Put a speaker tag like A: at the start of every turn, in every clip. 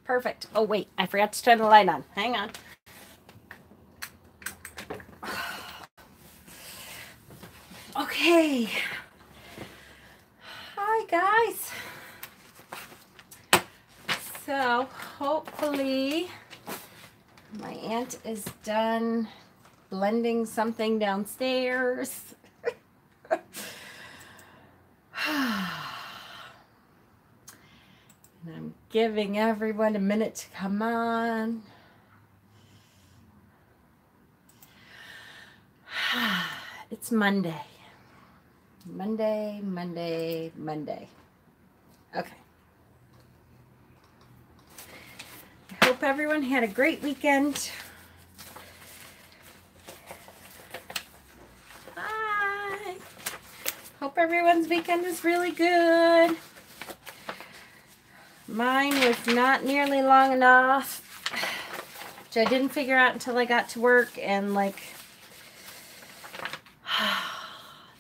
A: Perfect. Oh, wait. I forgot to turn the light on. Hang on. Okay. Hi, guys. So, hopefully, my aunt is done blending something downstairs. And I'm giving everyone a minute to come on. It's Monday. Monday. Okay. I hope everyone had a great weekend. Hi. Hope everyone's weekend was really good. Mine was not nearly long enough, which I didn't figure out until I got to work, and like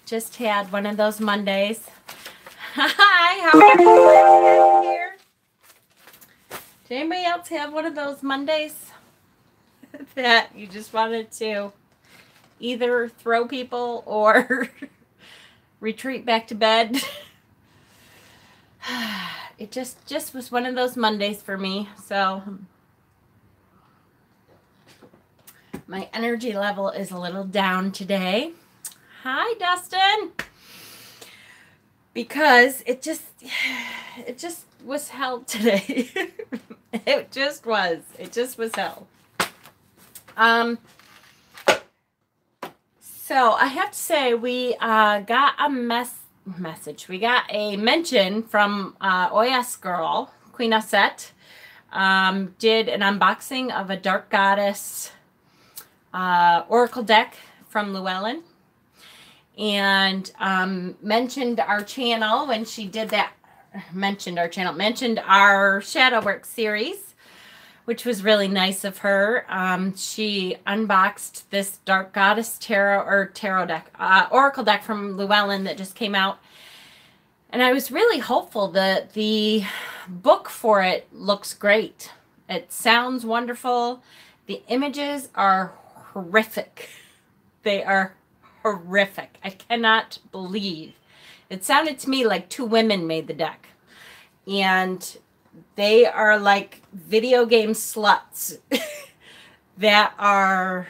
A: just had one of those Mondays. Hi, how are you here? Did anybody else have one of those Mondays that you just wanted to either throw people or retreat back to bed? It just was one of those Mondays for me. So my energy level is a little down today. Hi, Dustin. Because it just was hell today. It just was hell. So I have to say we got a message. We got a mention from OS Girl, Queen Osset. Did an unboxing of a Dark Goddess Oracle deck from Llewellyn. And mentioned our channel when she did that. Mentioned our Shadow Work series, which was really nice of her. She unboxed this Dark Goddess tarot deck, Oracle deck from Llewellyn that just came out. And I was really hopeful that the book for it looks great. It sounds wonderful. The images are horrific. They are horrific. I cannot believe. It sounded to me like two women made the deck. And they are like video game sluts that are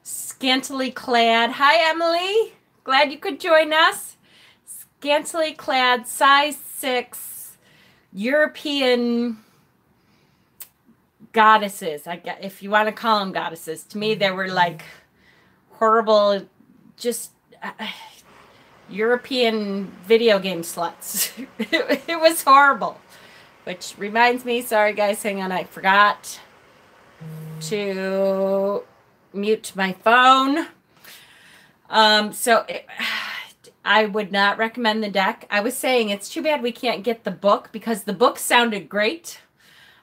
A: scantily clad. Hi, Emily. Glad you could join us. Scantily clad, size 6, European goddesses. If you want to call them goddesses. To me, they were like horrible, just European video game sluts. It was horrible. Which reminds me, sorry guys, hang on, I forgot to mute my phone. I would not recommend the deck. I was saying it's too bad we can't get the book, because the book sounded great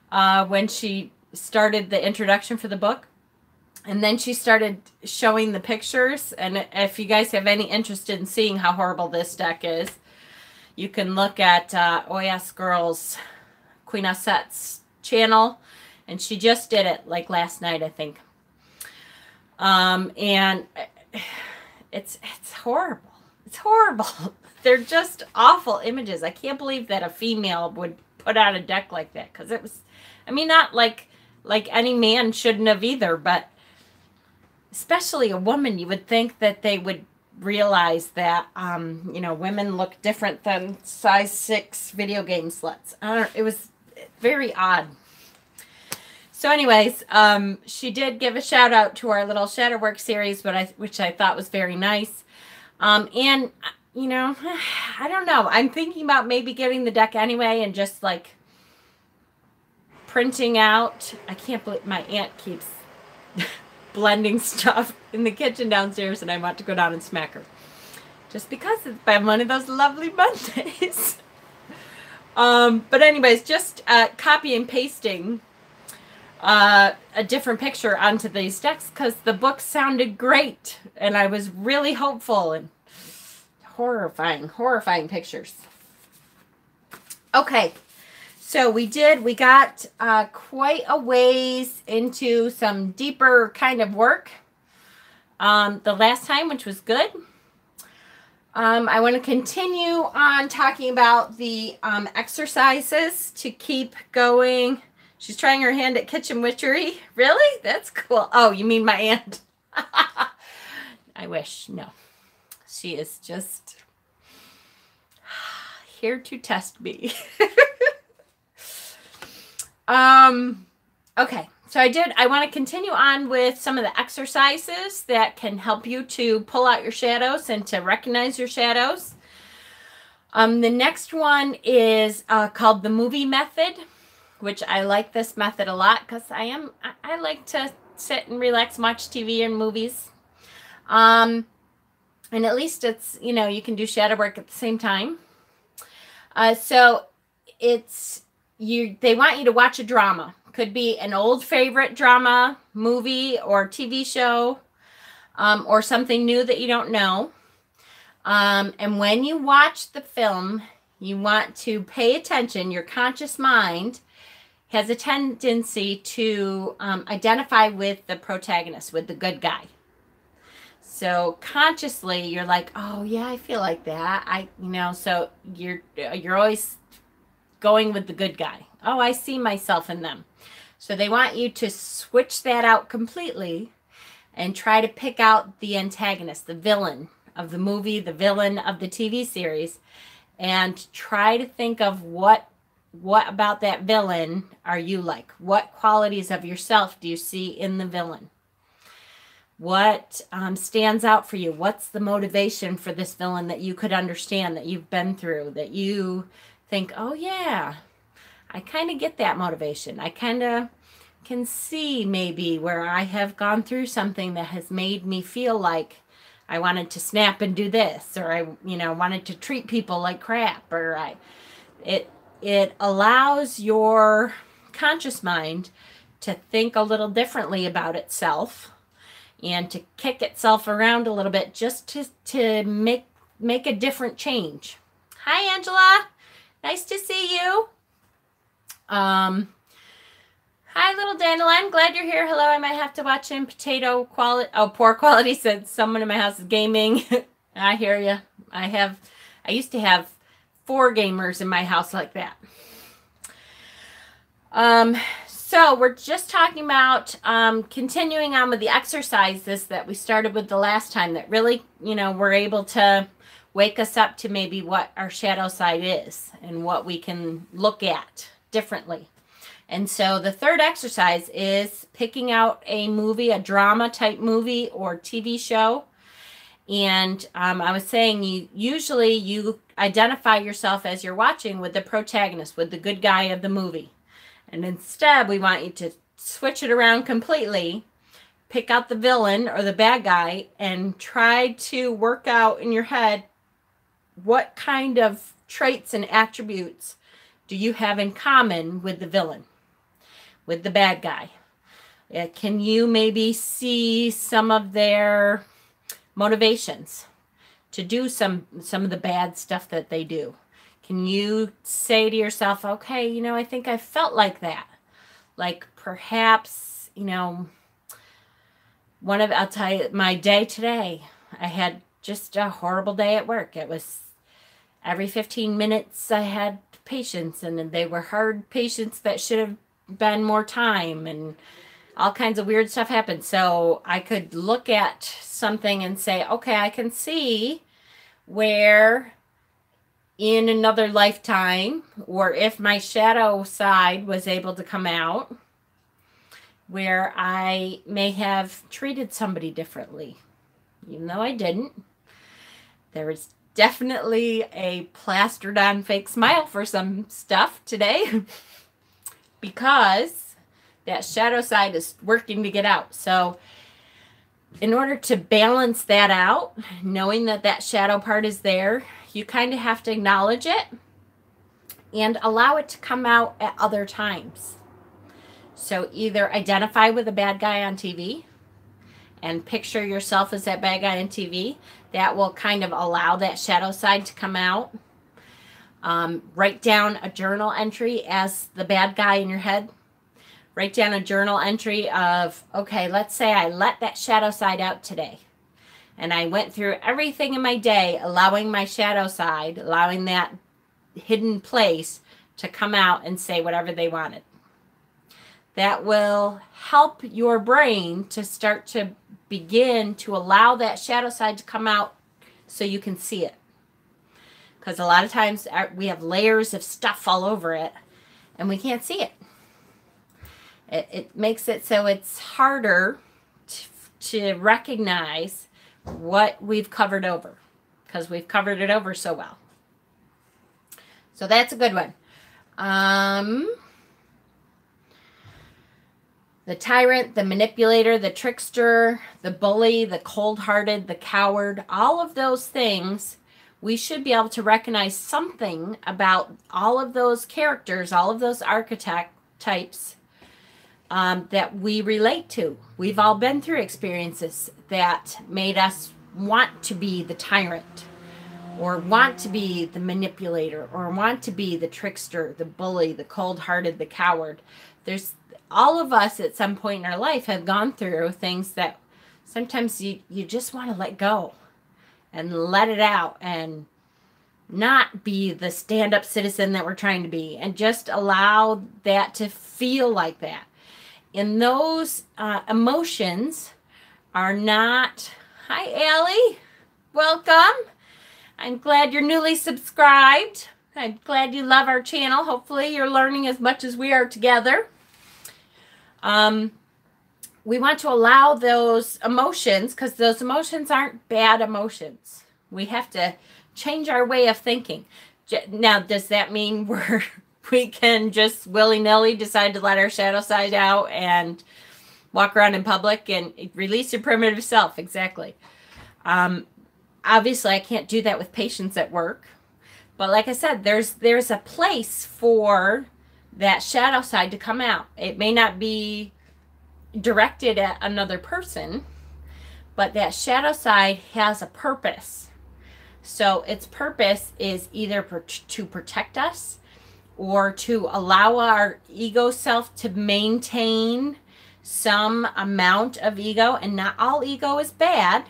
A: when she started the introduction for the book. And then she started showing the pictures. And if you guys have any interest in seeing how horrible this deck is, you can look at OS Girl's Queen Osset's channel. And she just did it like last night, I think. And it's horrible. It's horrible. They're just awful images. I can't believe that a female would put out a deck like that. Because it was, I mean, not like any man shouldn't have either, but especially a woman, you would think that they would realize that, you know, women look different than size 6 video game sluts. It was very odd. So anyways, she did give a shout out to our little Shadow Work series, which I thought was very nice. And, you know, I don't know. I'm thinking about maybe getting the deck anyway and just like printing out. I can't believe my aunt keeps blending stuff in the kitchen downstairs, and I want to go down and smack her. Just because it's been one of those lovely Mondays. But anyways, just copy and pasting a different picture onto these decks because the book sounded great. And I was really hopeful, and horrifying pictures. Okay. So we got quite a ways into some deeper kind of work the last time, which was good. I want to continue on talking about the exercises to keep going. She's trying her hand at kitchen witchery. Really? That's cool. Oh, you mean my aunt? I wish. No. She is just here to test me. Okay. So I want to continue on with some of the exercises that can help you to pull out your shadows and to recognize your shadows. The next one is called the movie method, which I like this method a lot because I like to sit and relax and watch TV and movies. And at least it's, you can do shadow work at the same time. So they want you to watch a drama. Could be an old favorite drama, movie, or TV show, or something new that you don't know. And when you watch the film, you want to pay attention. Your conscious mind has a tendency to identify with the protagonist, with the good guy. So consciously, you're like, oh yeah, I feel like that. So you're always going with the good guy. Oh, I see myself in them. So they want you to switch that out completely and try to pick out the antagonist, the villain of the movie, the villain of the TV series, and try to think of what about that villain are you like? What qualities of yourself do you see in the villain? What stands out for you? What's the motivation for this villain that you could understand, that you've been through, that you think, oh yeah, I kind of get that motivation. I kind of can see maybe where I have gone through something that has made me feel like I wanted to snap and do this, or I, wanted to treat people like crap, or it allows your conscious mind to think a little differently about itself and to kick itself around a little bit just to make a different change. Hi, Angela. Nice to see you. Hi, little Dandelion. Glad you're here. Hello. I might have to watch in potato quality. Oh, poor quality, said someone in my house is gaming. I hear you. I used to have 4 gamers in my house like that. So we're just talking about continuing on with the exercises that we started with the last time that really, were able to wake us up to maybe what our shadow side is and what we can look at differently. And so the third exercise is picking out a movie, a drama type movie or TV show. And I was saying usually you identify yourself as you're watching with the protagonist, with the good guy of the movie. And instead we want you to switch it around completely, pick out the villain or the bad guy, and try to work out in your head what kind of traits and attributes do you have in common with the villain, with the bad guy? Can you maybe see some of their motivations to do some of the bad stuff that they do? Can you say to yourself, okay, I think I felt like that. Like perhaps, I'll tell you my day today. I had just a horrible day at work. It was every 15 minutes I had patients, and they were hard patients that should have been more time, and all kinds of weird stuff happened. So I could look at something and say, okay, I can see where in another lifetime, or if my shadow side was able to come out, where I may have treated somebody differently, even though I didn't. There was definitely a plastered on fake smile for some stuff today because that shadow side is working to get out. So in order to balance that out, knowing that shadow part is there, you kind of have to acknowledge it and allow it to come out at other times. So either identify with the bad guy on TV and picture yourself as that bad guy on TV. That will kind of allow that shadow side to come out. Write down a journal entry as the bad guy in your head. Write down a journal entry of, okay, let's say I let that shadow side out today. And I went through everything in my day, allowing my shadow side, allowing that hidden place to come out and say whatever they wanted. That will help your brain to start to begin to allow that shadow side to come out so you can see it. Because a lot of times we have layers of stuff all over it and we can't see it. It makes it so it's harder to recognize what we've covered over, because we've covered it over so well. So that's a good one. The tyrant, the manipulator, the trickster, the bully, the cold-hearted, the coward, all of those things, we should be able to recognize something about all of those characters, all of those archetypes that we relate to. We've all been through experiences that made us want to be the tyrant, or want to be the manipulator, or want to be the trickster, the bully, the cold-hearted, the coward. There's all of us at some point in our life have gone through things that sometimes you just want to let go and let it out and not be the stand-up citizen that we're trying to be, and just allow that to feel like that. And those emotions are not... Hi, Allie. Welcome. I'm glad you're newly subscribed. I'm glad you love our channel. Hopefully you're learning as much as we are together. We want to allow those emotions, because those emotions aren't bad emotions. We have to change our way of thinking. Now, does that mean we can just willy-nilly decide to let our shadow side out and walk around in public and release your primitive self? Exactly. Obviously, I can't do that with patients at work. But like I said, there's a place for that shadow side to come out. It may not be directed at another person, but that shadow side has a purpose. So its purpose is either to protect us, or to allow our ego self to maintain some amount of ego. And not all ego is bad.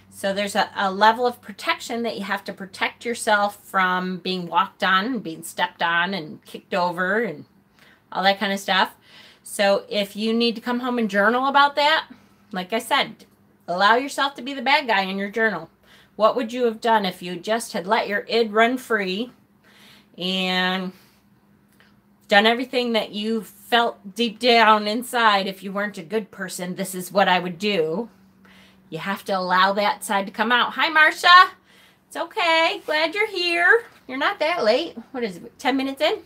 A: So there's a level of protection that you have to protect yourself from being walked on and being stepped on and kicked over and all that kind of stuff. So if you need to come home and journal about that, like I said, allow yourself to be the bad guy in your journal. What would you have done if you just had let your id run free and done everything that you felt deep down inside? If you weren't a good person, this is what I would do. You have to allow that side to come out. Hi, Marcia. It's okay. Glad you're here. You're not that late. What is it, 10 minutes in?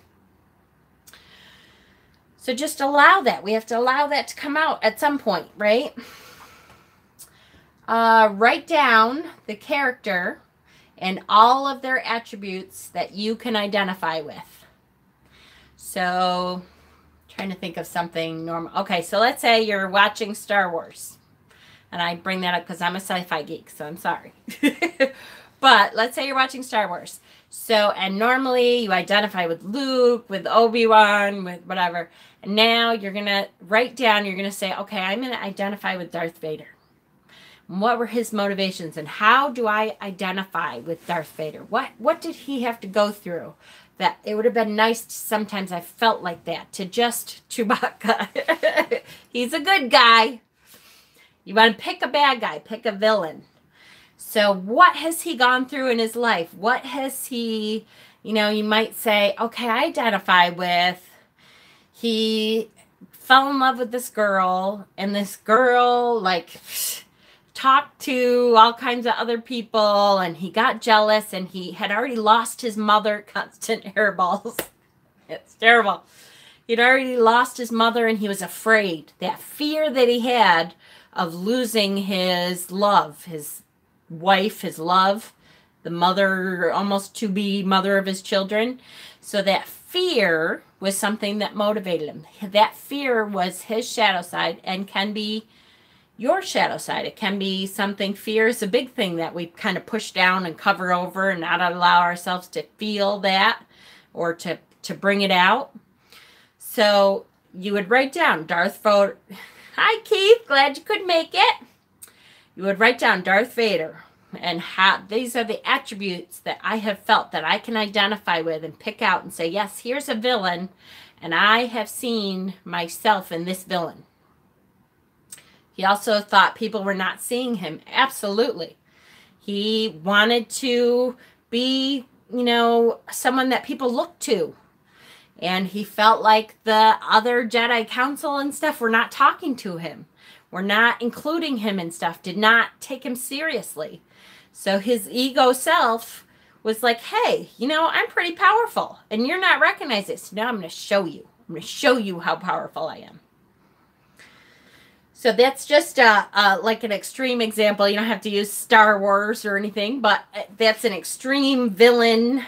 A: So just allow that. We have to allow that to come out at some point, right? Write down the character and all of their attributes that you can identify with. So, trying to think of something normal. Okay, so let's say you're watching Star Wars. And I bring that up because I'm a sci-fi geek, so I'm sorry. But let's say you're watching Star Wars. So, and normally you identify with Luke, with Obi-Wan, with whatever. And now you're going to write down, you're going to say, okay, I'm going to identify with Darth Vader. What were his motivations? And how do I identify with Darth Vader? What did he have to go through? That it would have been nice to, sometimes I felt like that, to just Chewbacca. He's a good guy. You want to pick a bad guy, pick a villain. So what has he gone through in his life? What has he, you might say, okay, I identify with, he fell in love with this girl, and this girl, talked to all kinds of other people, and he got jealous, and he had already lost his mother, constant hairballs. It's terrible. He'd already lost his mother, and he was afraid. That fear that he had of losing his love, his wife, his love, the mother, almost to be mother of his children. So that fear was something that motivated him. That fear was his shadow side, and can be, your shadow side. It can be something, fear is a big thing that we kind of push down and cover over and not allow ourselves to feel that or to bring it out. So you would write down Darth Vader. Hi, Keith. Glad you could make it. You would write down Darth Vader and how these are the attributes that I have felt that I can identify with and pick out and say, yes, here's a villain, and I have seen myself in this villain. He also thought people were not seeing him. Absolutely. He wanted to be, you know, someone that people looked to. And he felt like the other Jedi Council and stuff were not talking to him. Were not including him and stuff. Did not take him seriously. So his ego self was like, hey, you know, I'm pretty powerful. And you're not recognizing it. So now I'm going to show you. I'm going to show you how powerful I am. So that's just like an extreme example. You don't have to use Star Wars or anything, but that's an extreme villain,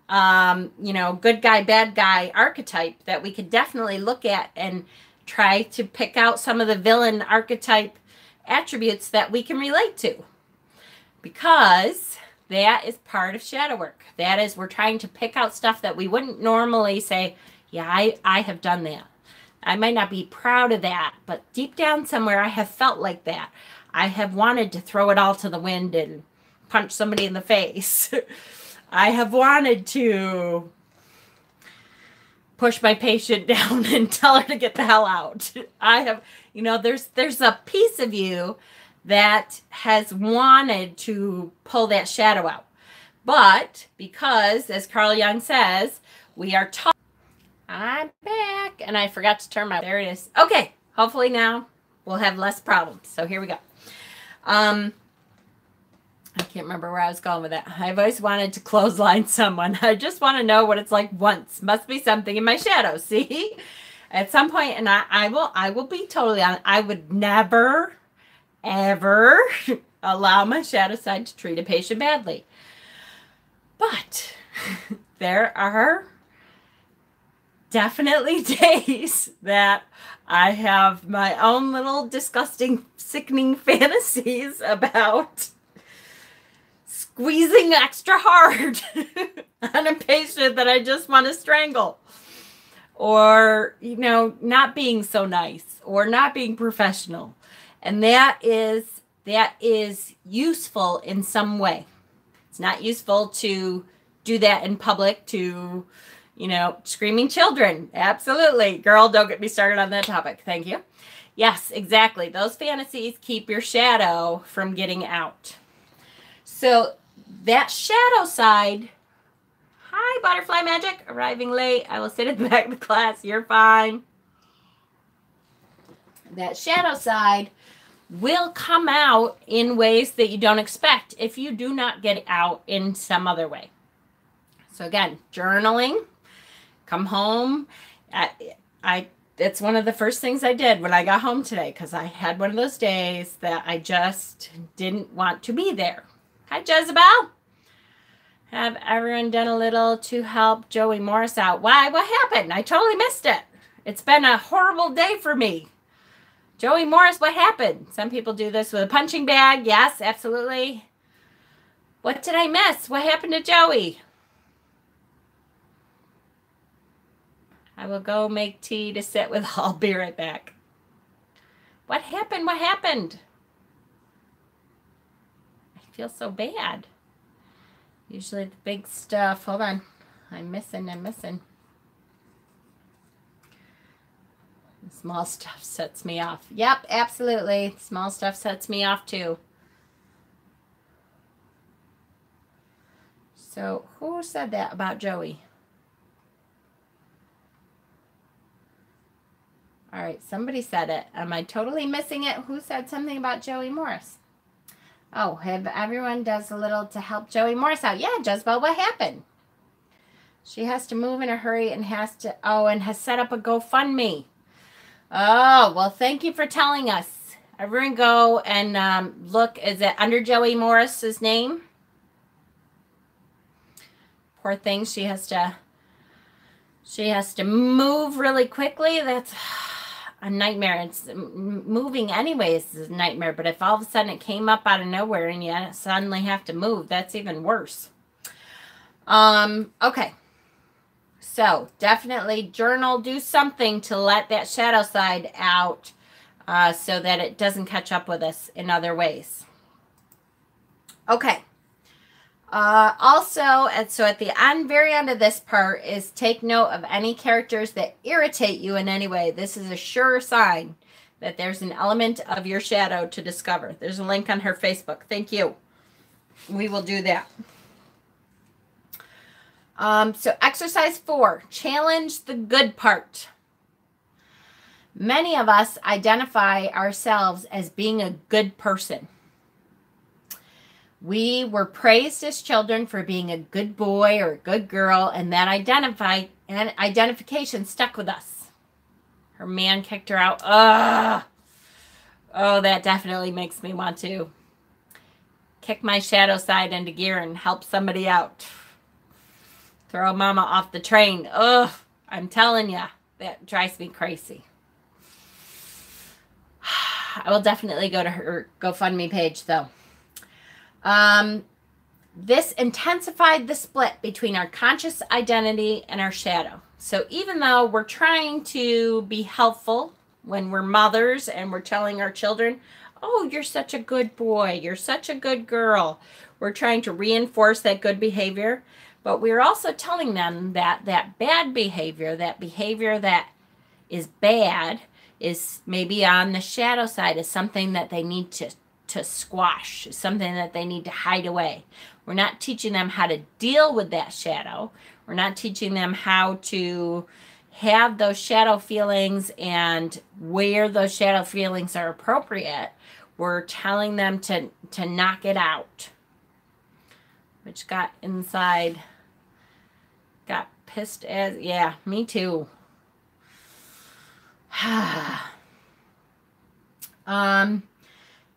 A: you know, good guy, bad guy archetype that we could definitely look at and try to pick out some of the villain archetype attributes that we can relate to. Because that is part of shadow work. That is, we're trying to pick out stuff that we wouldn't normally say, yeah, I have done that. I might not be proud of that, but deep down somewhere I have felt like that. I have wanted to throw it all to the wind and punch somebody in the face. I have wanted to push my patient down and tell her to get the hell out. I have, you know, there's a piece of you that has wanted to pull that shadow out. But because, as Carl Jung says, we are taught. I'm back, and I forgot to turn my, there it is. Okay, hopefully now we'll have less problems. So here we go. I can't remember where I was going with that. I've always wanted to clothesline someone. I just want to know what it's like once. Must be something in my shadow, see? At some point, and I will be totally honest, I would never, ever allow my shadow side to treat a patient badly. But there are definitely days that I have my own little disgusting, sickening fantasies about squeezing extra hard on a patient that I just want to strangle. Or, you know, not being so nice or not being professional. And that is useful in some way. It's not useful to do that in public to, you know, screaming children. Absolutely. Girl, don't get me started on that topic. Thank you. Yes, exactly. Those fantasies keep your shadow from getting out. So that shadow side, hi, Butterfly Magic, arriving late. I will sit at the back of the class. You're fine. That shadow side will come out in ways that you don't expect if you do not get it out in some other way. So again, journaling. Come home. It's one of the first things I did when I got home today because I had one of those days that I just didn't want to be there. Hi, Jezebel. Have everyone done a little to help Joey Morris out? Why? What happened? I totally missed it. It's been a horrible day for me. Joey Morris, what happened? Some people do this with a punching bag. Yes, absolutely. What did I miss? What happened to Joey? I will go make tea to sit with. I'll be right back. What happened? What happened? I feel so bad. Usually the big stuff. Hold on. I'm missing. The small stuff sets me off. Yep, absolutely. Small stuff sets me off too. So who said that about Joey? All right, somebody said it. Am I totally missing it? Who said something about Joey Morris? Oh, have everyone does a little to help Joey Morris out. Yeah, Jezebel, what happened? She has to move in a hurry and has set up a GoFundMe. Oh, well, thank you for telling us. Everyone go and look. Is it under Joey Morris's name? Poor thing, she has to move really quickly. That's a nightmare. It's moving anyways is a nightmare. But if all of a sudden it came up out of nowhere and you suddenly have to move, that's even worse. Okay. So definitely journal, do something to let that shadow side out so that it doesn't catch up with us in other ways. Okay. Also, so at the end, very end of this part is take note of any characters that irritate you in any way. This is a sure sign that there's an element of your shadow to discover. There's a link on her Facebook. Thank you. We will do that. So exercise 4, challenge the good part. Many of us identify ourselves as being a good person. We were praised as children for being a good boy or a good girl, and that identification stuck with us. Her man kicked her out. Ugh. Oh, that definitely makes me want to kick my shadow side into gear and help somebody out. Throw mama off the train. Ugh, I'm telling you, that drives me crazy. I will definitely go to her GoFundMe page, though. This intensified the split between our conscious identity and our shadow. So even though we're trying to be helpful when we're mothers and we're telling our children, oh, you're such a good boy, you're such a good girl, we're trying to reinforce that good behavior, but we're also telling them that that bad behavior, that behavior that is bad, is maybe on the shadow side, is something that they need to squash, something that they need to hide away. We're not teaching them how to deal with that shadow. We're not teaching them how to have those shadow feelings and where those shadow feelings are appropriate. We're telling them to knock it out. Which got inside, got pissed as, yeah, me too.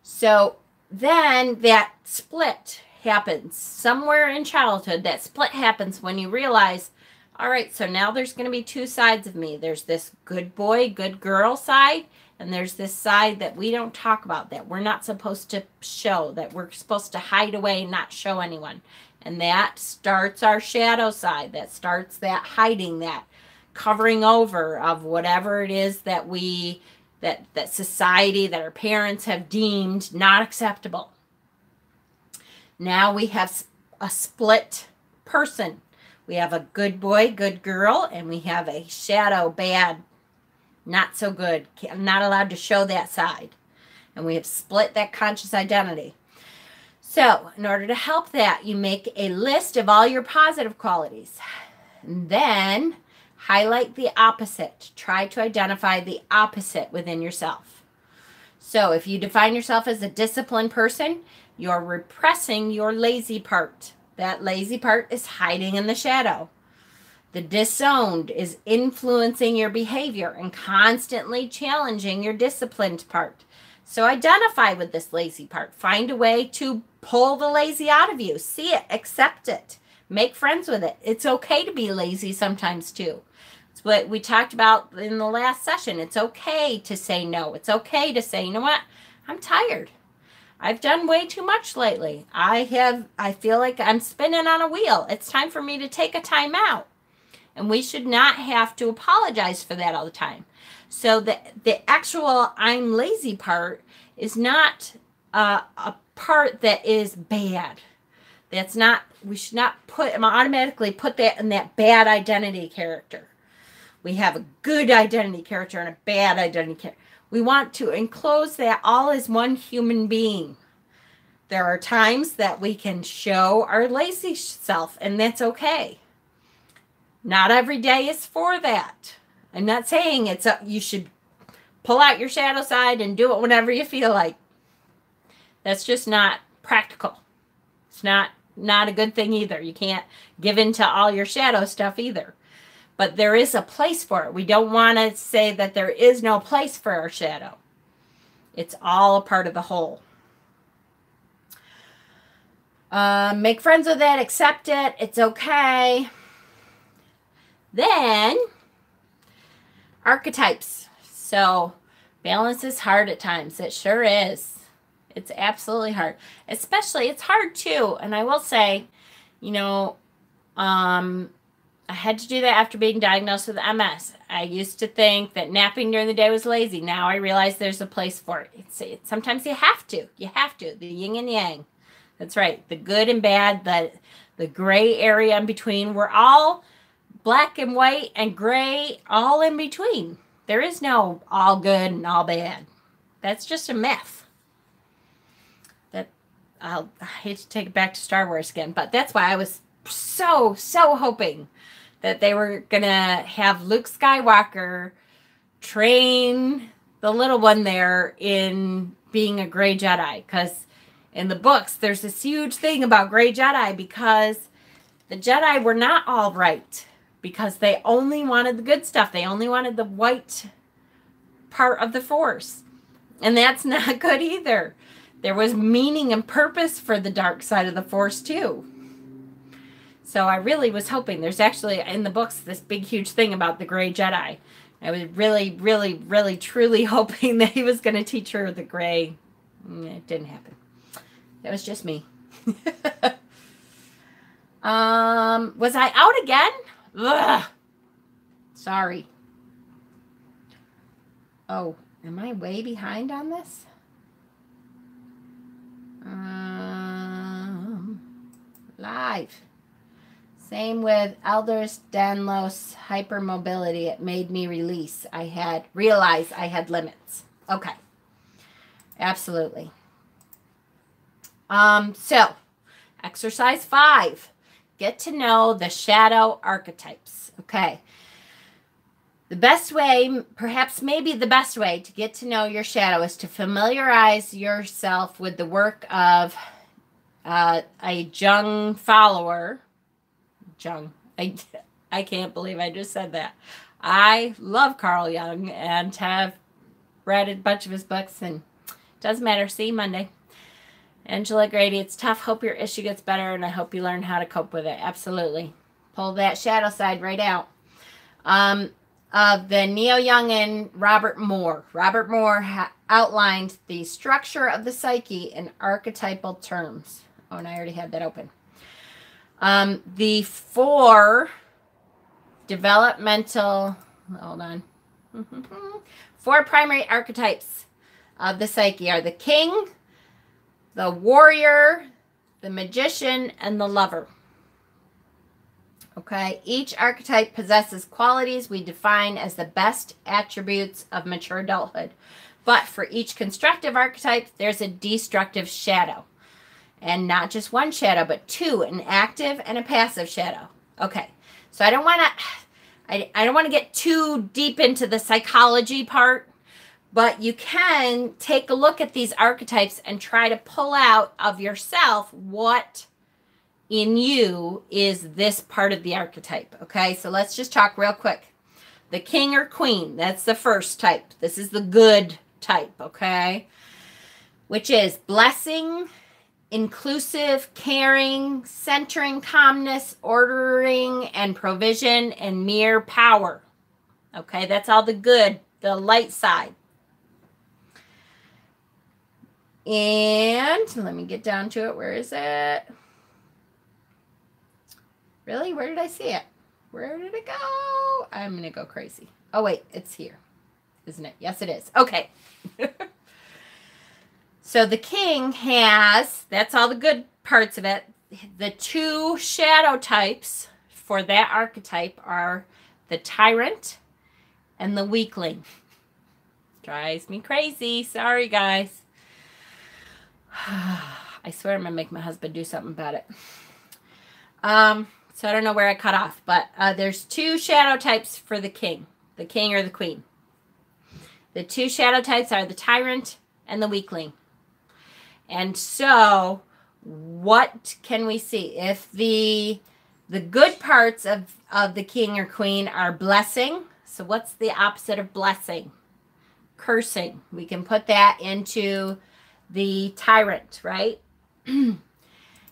A: So then that split happens somewhere in childhood. That split happens when you realize, all right, so now there's going to be two sides of me. There's this good boy, good girl side, and there's this side that we don't talk about, that we're not supposed to show, that we're supposed to hide away and not show anyone. And that starts our shadow side. That starts that hiding, that covering over of whatever it is that we, that society, that our parents have deemed not acceptable. Now we have a split person. We have a good boy, good girl, and we have a shadow, bad, not so good. I'm not allowed to show that side. And we have split that conscious identity. So in order to help that, you make a list of all your positive qualities. And then highlight the opposite. Try to identify the opposite within yourself. So if you define yourself as a disciplined person, you're repressing your lazy part. That lazy part is hiding in the shadow. The disowned is influencing your behavior and constantly challenging your disciplined part. So identify with this lazy part. Find a way to pull the lazy out of you. See it, accept it, make friends with it. It's okay to be lazy sometimes too. It's what we talked about in the last session. It's okay to say no. It's okay to say, you know what? I'm tired. I've done way too much lately. I feel like I'm spinning on a wheel. It's time for me to take a time out. And we should not have to apologize for that all the time. So the actual I'm lazy part is not a part that is bad. That's not, we should not automatically put that in that bad identity character. We have a good identity character and a bad identity character. We want to enclose that all as one human being. There are times that we can show our lazy self, and that's okay. Not every day is for that. I'm not saying you should pull out your shadow side and do it whenever you feel like. That's just not practical. It's not a good thing either. You can't give in to all your shadow stuff either. But there is a place for it. We don't want to say that there is no place for our shadow. It's all a part of the whole. Make friends with it. Accept it. It's okay. Then, archetypes. So balance is hard at times. It sure is. It's absolutely hard. Especially, it's hard too. And I will say, you know, I had to do that after being diagnosed with MS. I used to think that napping during the day was lazy. Now I realize there's a place for it. Sometimes you have to. You have to. The yin and yang. That's right. The good and bad, the gray area in between. We're all black and white and gray, all in between. There is no all good and all bad. That's just a myth. I hate to take it back to Star Wars again, but that's why I was so hoping that they were going to have Luke Skywalker train the little one there in being a gray Jedi. Because in the books, there's this huge thing about gray Jedi because the Jedi were not all right. Because they only wanted the good stuff. They only wanted the white part of the Force. And that's not good either. There was meaning and purpose for the dark side of the Force too. So I really was hoping. There's actually in the books this big huge thing about the gray Jedi. I was really truly hoping that he was going to teach her the gray. It didn't happen. That was just me. Was I out again? Ugh. Sorry. Oh, am I way behind on this? Live. Same with Elders Danlos hypermobility. It made me realize I had limits. Okay. Absolutely. So exercise 5. Get to know the shadow archetypes. Okay. The best way, perhaps maybe the best way to get to know your shadow is to familiarize yourself with the work of a Jung follower. Jung. I can't believe I just said that. I love Carl Jung and have read a bunch of his books, and it doesn't matter. See you Monday. Angela Grady, it's tough. Hope your issue gets better, and I hope you learn how to cope with it. Absolutely. Pull that shadow side right out. Of the Neo-Jungian Robert Moore. Robert Moore outlined the structure of the psyche in archetypal terms. Oh, and I already had that open. The 4 developmental, hold on. 4 primary archetypes of the psyche are the king, the warrior, the magician, and the lover. Okay, each archetype possesses qualities we define as the best attributes of mature adulthood. But for each constructive archetype, there's a destructive shadow. And not just one shadow, but 2, an active and a passive shadow. Okay, so I don't want to get too deep into the psychology part, but you can take a look at these archetypes and try to pull out of yourself what in you is this part of the archetype. Okay, so let's just talk real quick. The king or queen, that's the first type. This is the good type, okay? Which is blessing, inclusive, caring, centering, calmness, ordering, and provision, and mere power. Okay, that's all the good, the light side. And let me get down to it. Where is it? Really? Where did I see it? Where did it go? I'm going to go crazy. Oh, wait. It's here. Isn't it? Yes, it is. Okay. So the king has, that's all the good parts of it. The 2 shadow types for that archetype are the tyrant and the weakling. Drives me crazy. Sorry, guys. I swear I'm going to make my husband do something about it. So I don't know where I cut off, but there's 2 shadow types for the king or the queen. The 2 shadow types are the tyrant and the weakling. And so what can we see? If the good parts of the king or queen are blessing, so what's the opposite of blessing? Cursing. We can put that into the tyrant, right?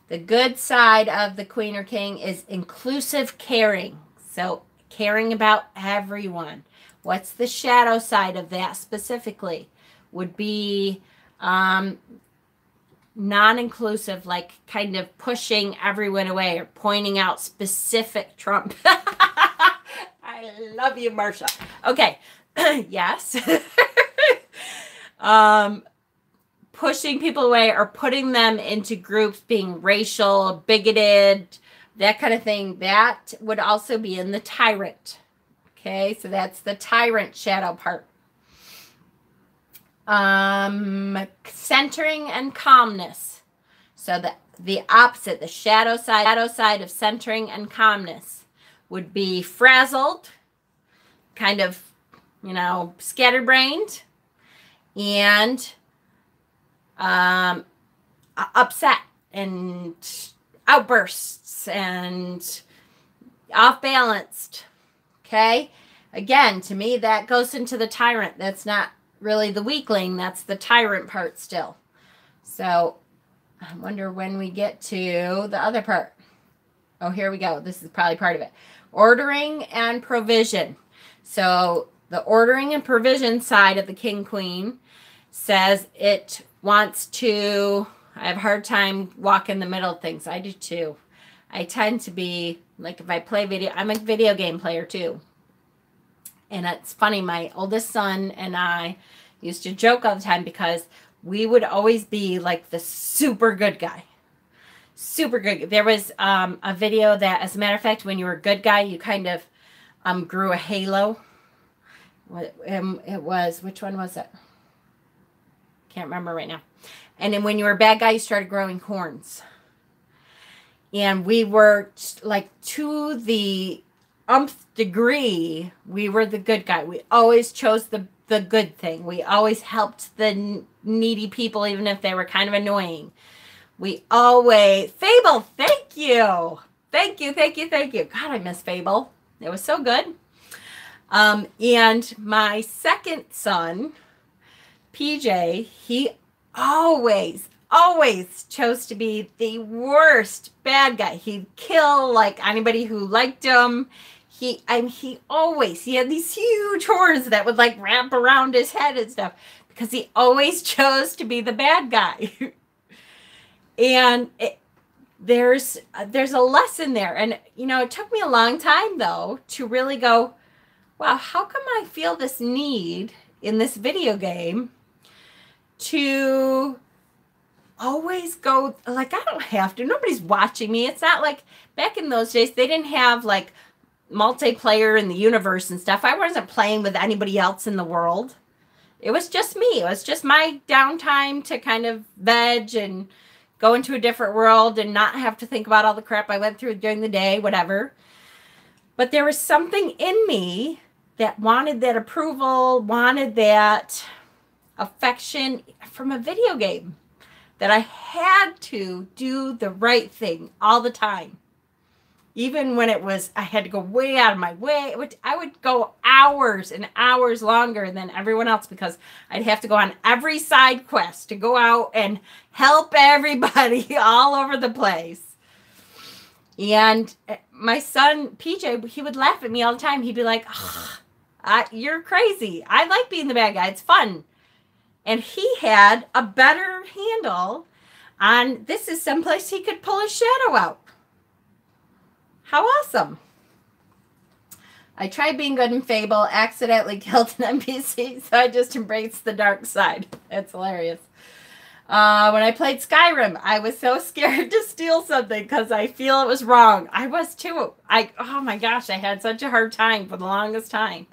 A: The good side of the queen or king is inclusive caring. So caring about everyone. What's the shadow side of that specifically? Would be non-inclusive, like kind of pushing everyone away or pointing out specific Trump. I love you, Marsha. Okay. Yes. Pushing people away or putting them into groups, being racial, bigoted, that kind of thing. That would also be in the tyrant. Okay, so that's the tyrant shadow part. Centering and calmness. So the opposite, the shadow side of centering and calmness would be frazzled, kind of, you know, scatterbrained, and upset and outbursts and off balanced. Okay, again, to me that goes into the tyrant. That's not really the weakling, that's the tyrant part still. So I wonder when we get to the other part. Oh, here we go. This is probably part of it. Ordering and provision. So the ordering and provision side of the king queen says it wants to, I have a hard time walking the middle of things. I do too. I tend to be, like if I play video, I'm a video game player too. And it's funny, my oldest son and I used to joke all the time because we would always be like the super good guy. Super good. There was a video that, as a matter of fact, when you were a good guy, you kind of grew a halo. It was, which one was it? Can't remember right now. And then when you were a bad guy, you started growing horns. And we were like to the umpth degree, we were the good guy. We always chose the good thing. We always helped the needy people, even if they were kind of annoying. We always, Fable, thank you. Thank you, thank you, thank you. God, I miss Fable. It was so good. And my second son, PJ, he always chose to be the worst bad guy. He'd kill like anybody who liked him. He had these huge horns that would like wrap around his head and stuff because he always chose to be the bad guy. And there's a lesson there. And, you know, it took me a long time though to really go, wow, how come I feel this need in this video game to always go, like, I don't have to, nobody's watching me. It's not like back in those days, they didn't have like multiplayer in the universe and stuff. I wasn't playing with anybody else in the world. It was just me. It was just my downtime to kind of veg and go into a different world and not have to think about all the crap I went through during the day, whatever. But there was something in me that wanted that approval, wanted that affection from a video game, that I had to do the right thing all the time. Even when it was, I had to go way out of my way. I would go hours and hours longer than everyone else because I'd have to go on every side quest to go out and help everybody all over the place. And my son, PJ, he would laugh at me all the time. He'd be like, you're crazy. I like being the bad guy. It's fun. And he had a better handle on, this is someplace he could pull his shadow out. How awesome. I tried being good in Fable, accidentally killed an NPC, so I just embraced the dark side. It's hilarious. When I played Skyrim, I was so scared to steal something because I feel it was wrong. I was too. Oh my gosh, I had such a hard time for the longest time.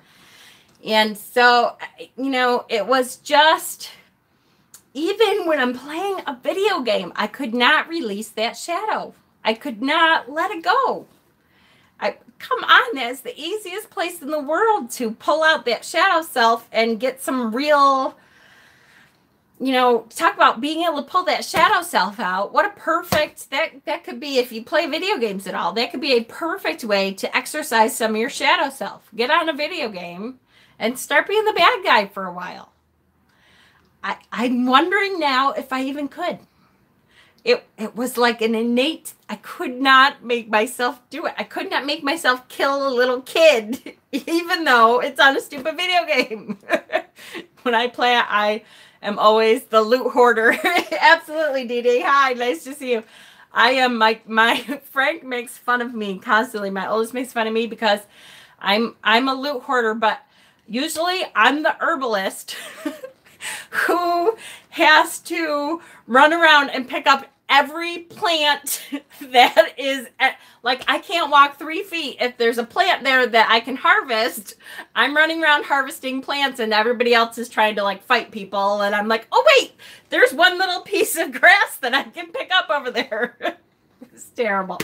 A: And so, you know, it was just, even when I'm playing a video game, I could not release that shadow. I could not let it go. Come on, that's the easiest place in the world to pull out that shadow self and get some real, you know, talk about being able to pull that shadow self out. What a perfect, that could be, if you play video games at all, that could be a perfect way to exercise some of your shadow self. Get on a video game and start being the bad guy for a while. I'm wondering now if I even could. it was like an innate, I could not make myself do it. I could not make myself kill a little kid, even though it's on a stupid video game. When I play it, I am always the loot hoarder. Absolutely, Dee Dee. Hi, nice to see you. I am my Frank makes fun of me constantly. My oldest makes fun of me because I'm a loot hoarder, but usually I'm the herbalist who has to run around and pick up every plant that is like, I can't walk 3 feet. If there's a plant there that I can harvest, I'm running around harvesting plants, and everybody else is trying to like fight people. And I'm like, oh wait, there's one little piece of grass that I can pick up over there. It's terrible.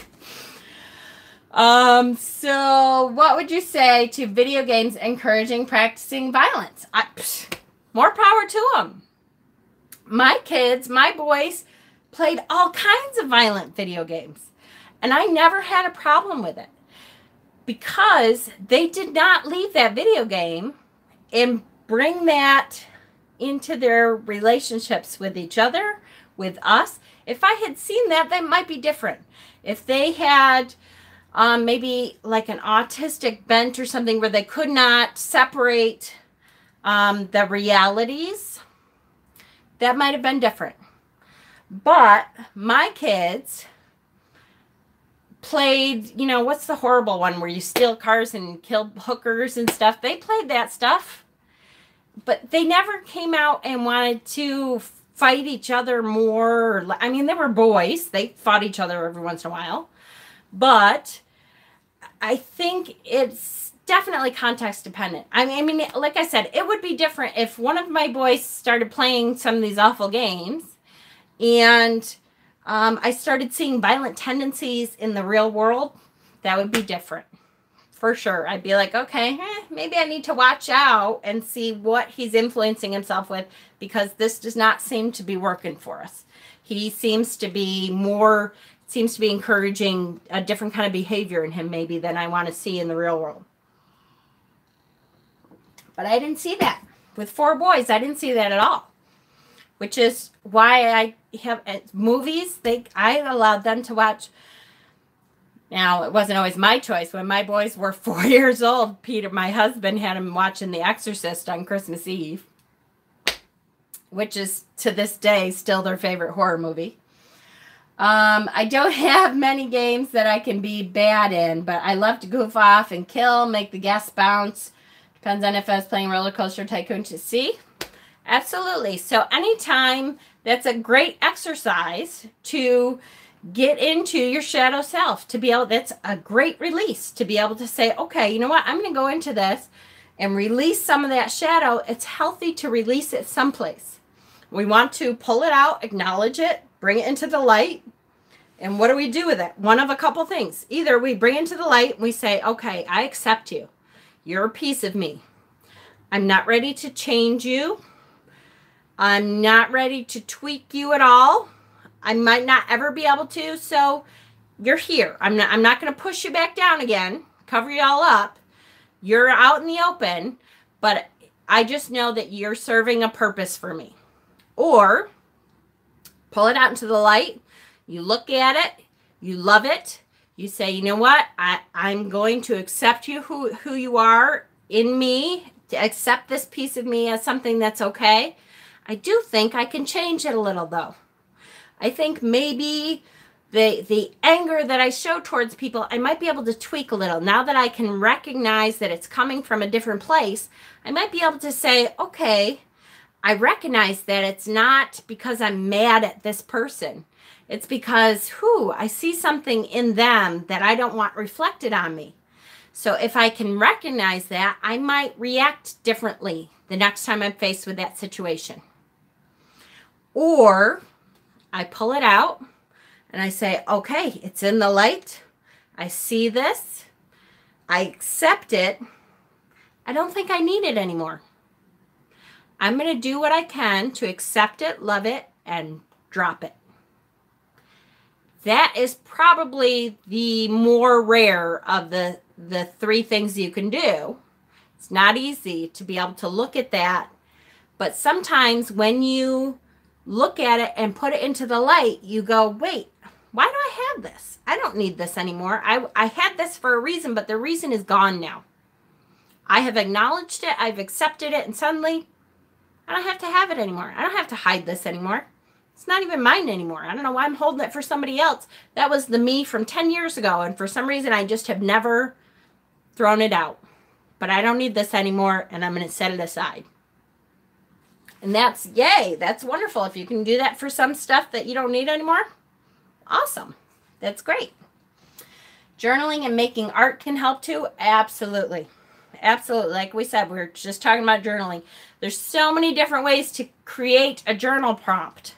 A: So what would you say to video games encouraging practicing violence? More power to them. My kids, my boys, played all kinds of violent video games, and I never had a problem with it because they did not leave that video game and bring that into their relationships with each other, with us. If I had seen that, that might be different. If they had maybe like an autistic bent or something where they could not separate the realities, that might have been different. But my kids played, you know, what's the horrible one where you steal cars and kill hookers and stuff? They played that stuff, but they never came out and wanted to fight each other more. I mean, they were boys. They fought each other every once in a while. But I think it's definitely context dependent. I mean, like I said, it would be different if one of my boys started playing some of these awful games and I started seeing violent tendencies in the real world. That would be different. For sure. I'd be like, okay, maybe I need to watch out and see what he's influencing himself with, because this does not seem to be working for us. He seems to be encouraging a different kind of behavior in him maybe than I want to see in the real world. But I didn't see that. With 4 boys, I didn't see that at all. Which is why I have movies. I allowed them to watch. Now, it wasn't always my choice. When my boys were 4 years old, Peter, my husband, had them watching The Exorcist on Christmas Eve, which is, to this day, still their favorite horror movie. I don't have many games that I can be bad in, but I love to goof off and kill, make the guests bounce. Depends on if I was playing Roller Coaster Tycoon to see. Absolutely. So anytime, that's a great exercise to get into your shadow self, to be able, that's a great release, to be able to say, okay, you know what, I'm going to go into this and release some of that shadow. It's healthy to release it someplace. We want to pull it out, acknowledge it, bring it into the light. And what do we do with it? One of a couple things. Either we bring it into the light and we say, okay, I accept you. You're a piece of me. I'm not ready to change you. I'm not ready to tweak you at all. I might not ever be able to, so you're here. I'm not going to push you back down again, cover you all up. You're out in the open, but I just know that you're serving a purpose for me. Or pull it out into the light. You look at it. You love it. You say, you know what? I'm going to accept you who you are in me, to accept this piece of me as something that's okay. I do think I can change it a little, though. I think maybe the anger that I show towards people, I might be able to tweak a little. Now that I can recognize that it's coming from a different place, I might be able to say, okay, I recognize that it's not because I'm mad at this person. It's because, I see something in them that I don't want reflected on me. So if I can recognize that, I might react differently the next time I'm faced with that situation. Or I pull it out and I say, okay, it's in the light. I see this. I accept it. I don't think I need it anymore. I'm going to do what I can to accept it, love it, and drop it. That is probably the more rare of the 3 things you can do. It's not easy to be able to look at that. But sometimes when you look at it and put it into the light, you go, wait, why do I have this? I don't need this anymore. I had this for a reason, but the reason is gone now. I have acknowledged it. I've accepted it. And suddenly I don't have to have it anymore. I don't have to hide this anymore. It's not even mine anymore. I don't know why I'm holding it for somebody else. That was the me from 10 years ago. And for some reason, I just have never thrown it out. But I don't need this anymore. And I'm going to set it aside. And that's, yay, that's wonderful. If you can do that for some stuff that you don't need anymore, awesome. That's great. Journaling and making art can help too. Absolutely. Absolutely. Like we said, we were just talking about journaling. There's so many different ways to create a journal prompt,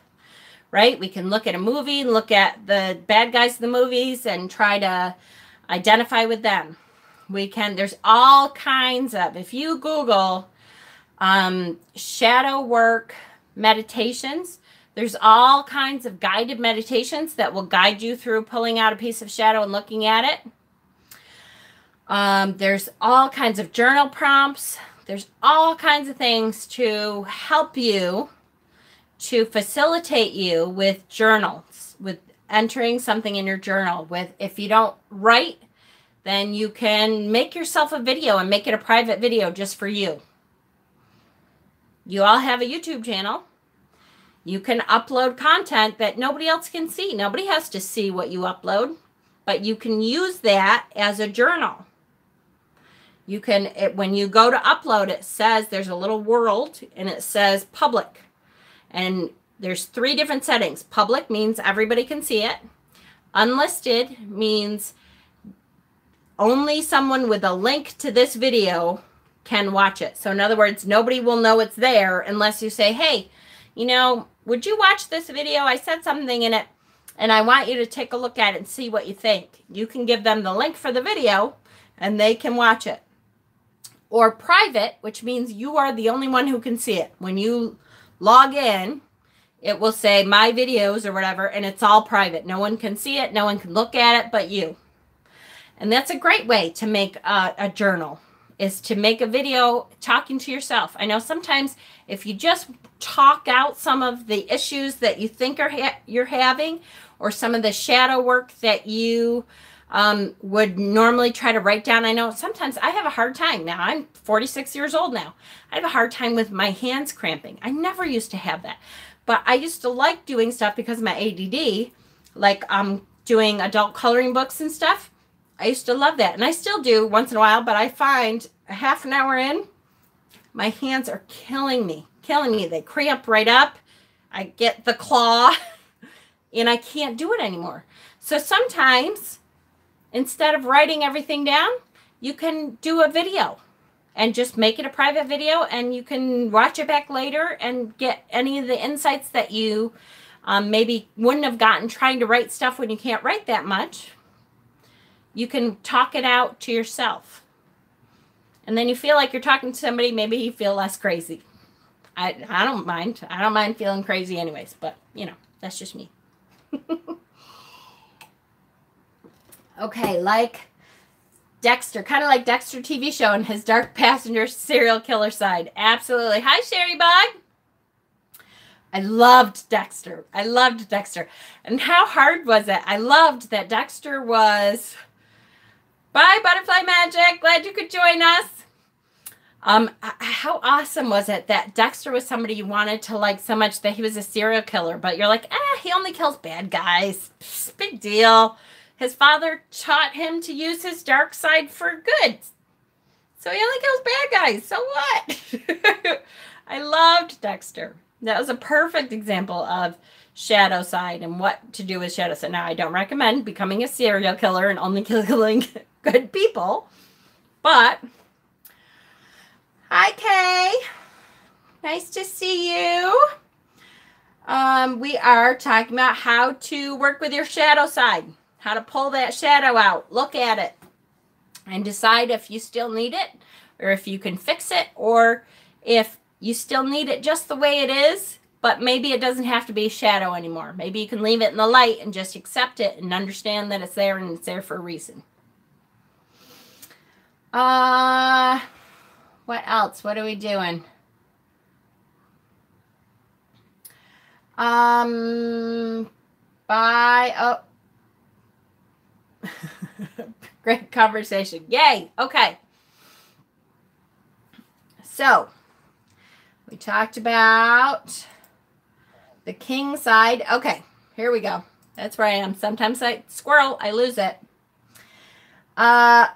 A: right? We can look at a movie, look at the bad guys in the movies and try to identify with them. There's all kinds of, if you Google shadow work meditations, there's all kinds of guided meditations that will guide you through pulling out a piece of shadow and looking at it. There's all kinds of journal prompts. There's all kinds of things to help you, to facilitate you with journals, with entering something in your journal. If you don't write, then you can make yourself a video and make it a private video just for you. You all have a YouTube channel. You can upload content that nobody else can see. Nobody has to see what you upload, but you can use that as a journal. You can, when you go to upload, it says there's a little world and it says public. And there's 3 different settings. Public means everybody can see it. Unlisted means only someone with a link to this video can watch it. So in other words, nobody will know it's there unless you say, hey, you know, would you watch this video? I said something in it and I want you to take a look at it and see what you think. You can give them the link for the video and they can watch it. Or private, which means you are the only one who can see it. When you log in, it will say my videos or whatever, and it's all private. No one can see it. No one can look at it but you. And that's a great way to make a journal, is to make a video talking to yourself. I know sometimes if you just talk out some of the issues that you think you're having, or some of the shadow work that you would normally try to write down. I know sometimes I have a hard time now. I'm 46 years old now. I have a hard time with my hands cramping. I never used to have that. But I used to like doing stuff because of my ADD, like doing adult coloring books and stuff. I used to love that. And I still do once in a while, but I find a half an hour in, my hands are killing me. They cramp right up. I get the claw and I can't do it anymore. So sometimes, instead of writing everything down, you can do a video and just make it a private video, and you can watch it back later and get any of the insights that you maybe wouldn't have gotten trying to write stuff when you can't write that much. You can talk it out to yourself. And then you feel like you're talking to somebody, maybe you feel less crazy. I don't mind. I don't mind feeling crazy anyways, but, you know, that's just me. Okay, like Dexter, kind of like Dexter TV show and his dark passenger serial killer side. Absolutely. Hi, Sherry Bug. I loved Dexter. And how hard was it? I loved that Dexter was... Bye, Butterfly Magic. Glad you could join us. How awesome was it that Dexter was somebody you wanted to like so much that he was a serial killer, but you're like, he only kills bad guys. Psst, big deal. His father taught him to use his dark side for good. So he only kills bad guys. So what? I loved Dexter. That was a perfect example of shadow side and what to do with shadow side. Now, I don't recommend becoming a serial killer and only killing good people. But, hi, Kay. Nice to see you. We are talking about how to work with your shadow side. How to pull that shadow out. Look at it. And decide if you still need it. Or if you can fix it. Or if you still need it just the way it is. But maybe it doesn't have to be shadow anymore. Maybe you can leave it in the light and just accept it. And understand that it's there and it's there for a reason. What else? What are we doing? Bye. Oh. Great conversation. Yay. Okay. So we talked about the king side. Okay, here we go. That's where I am. Sometimes I lose it.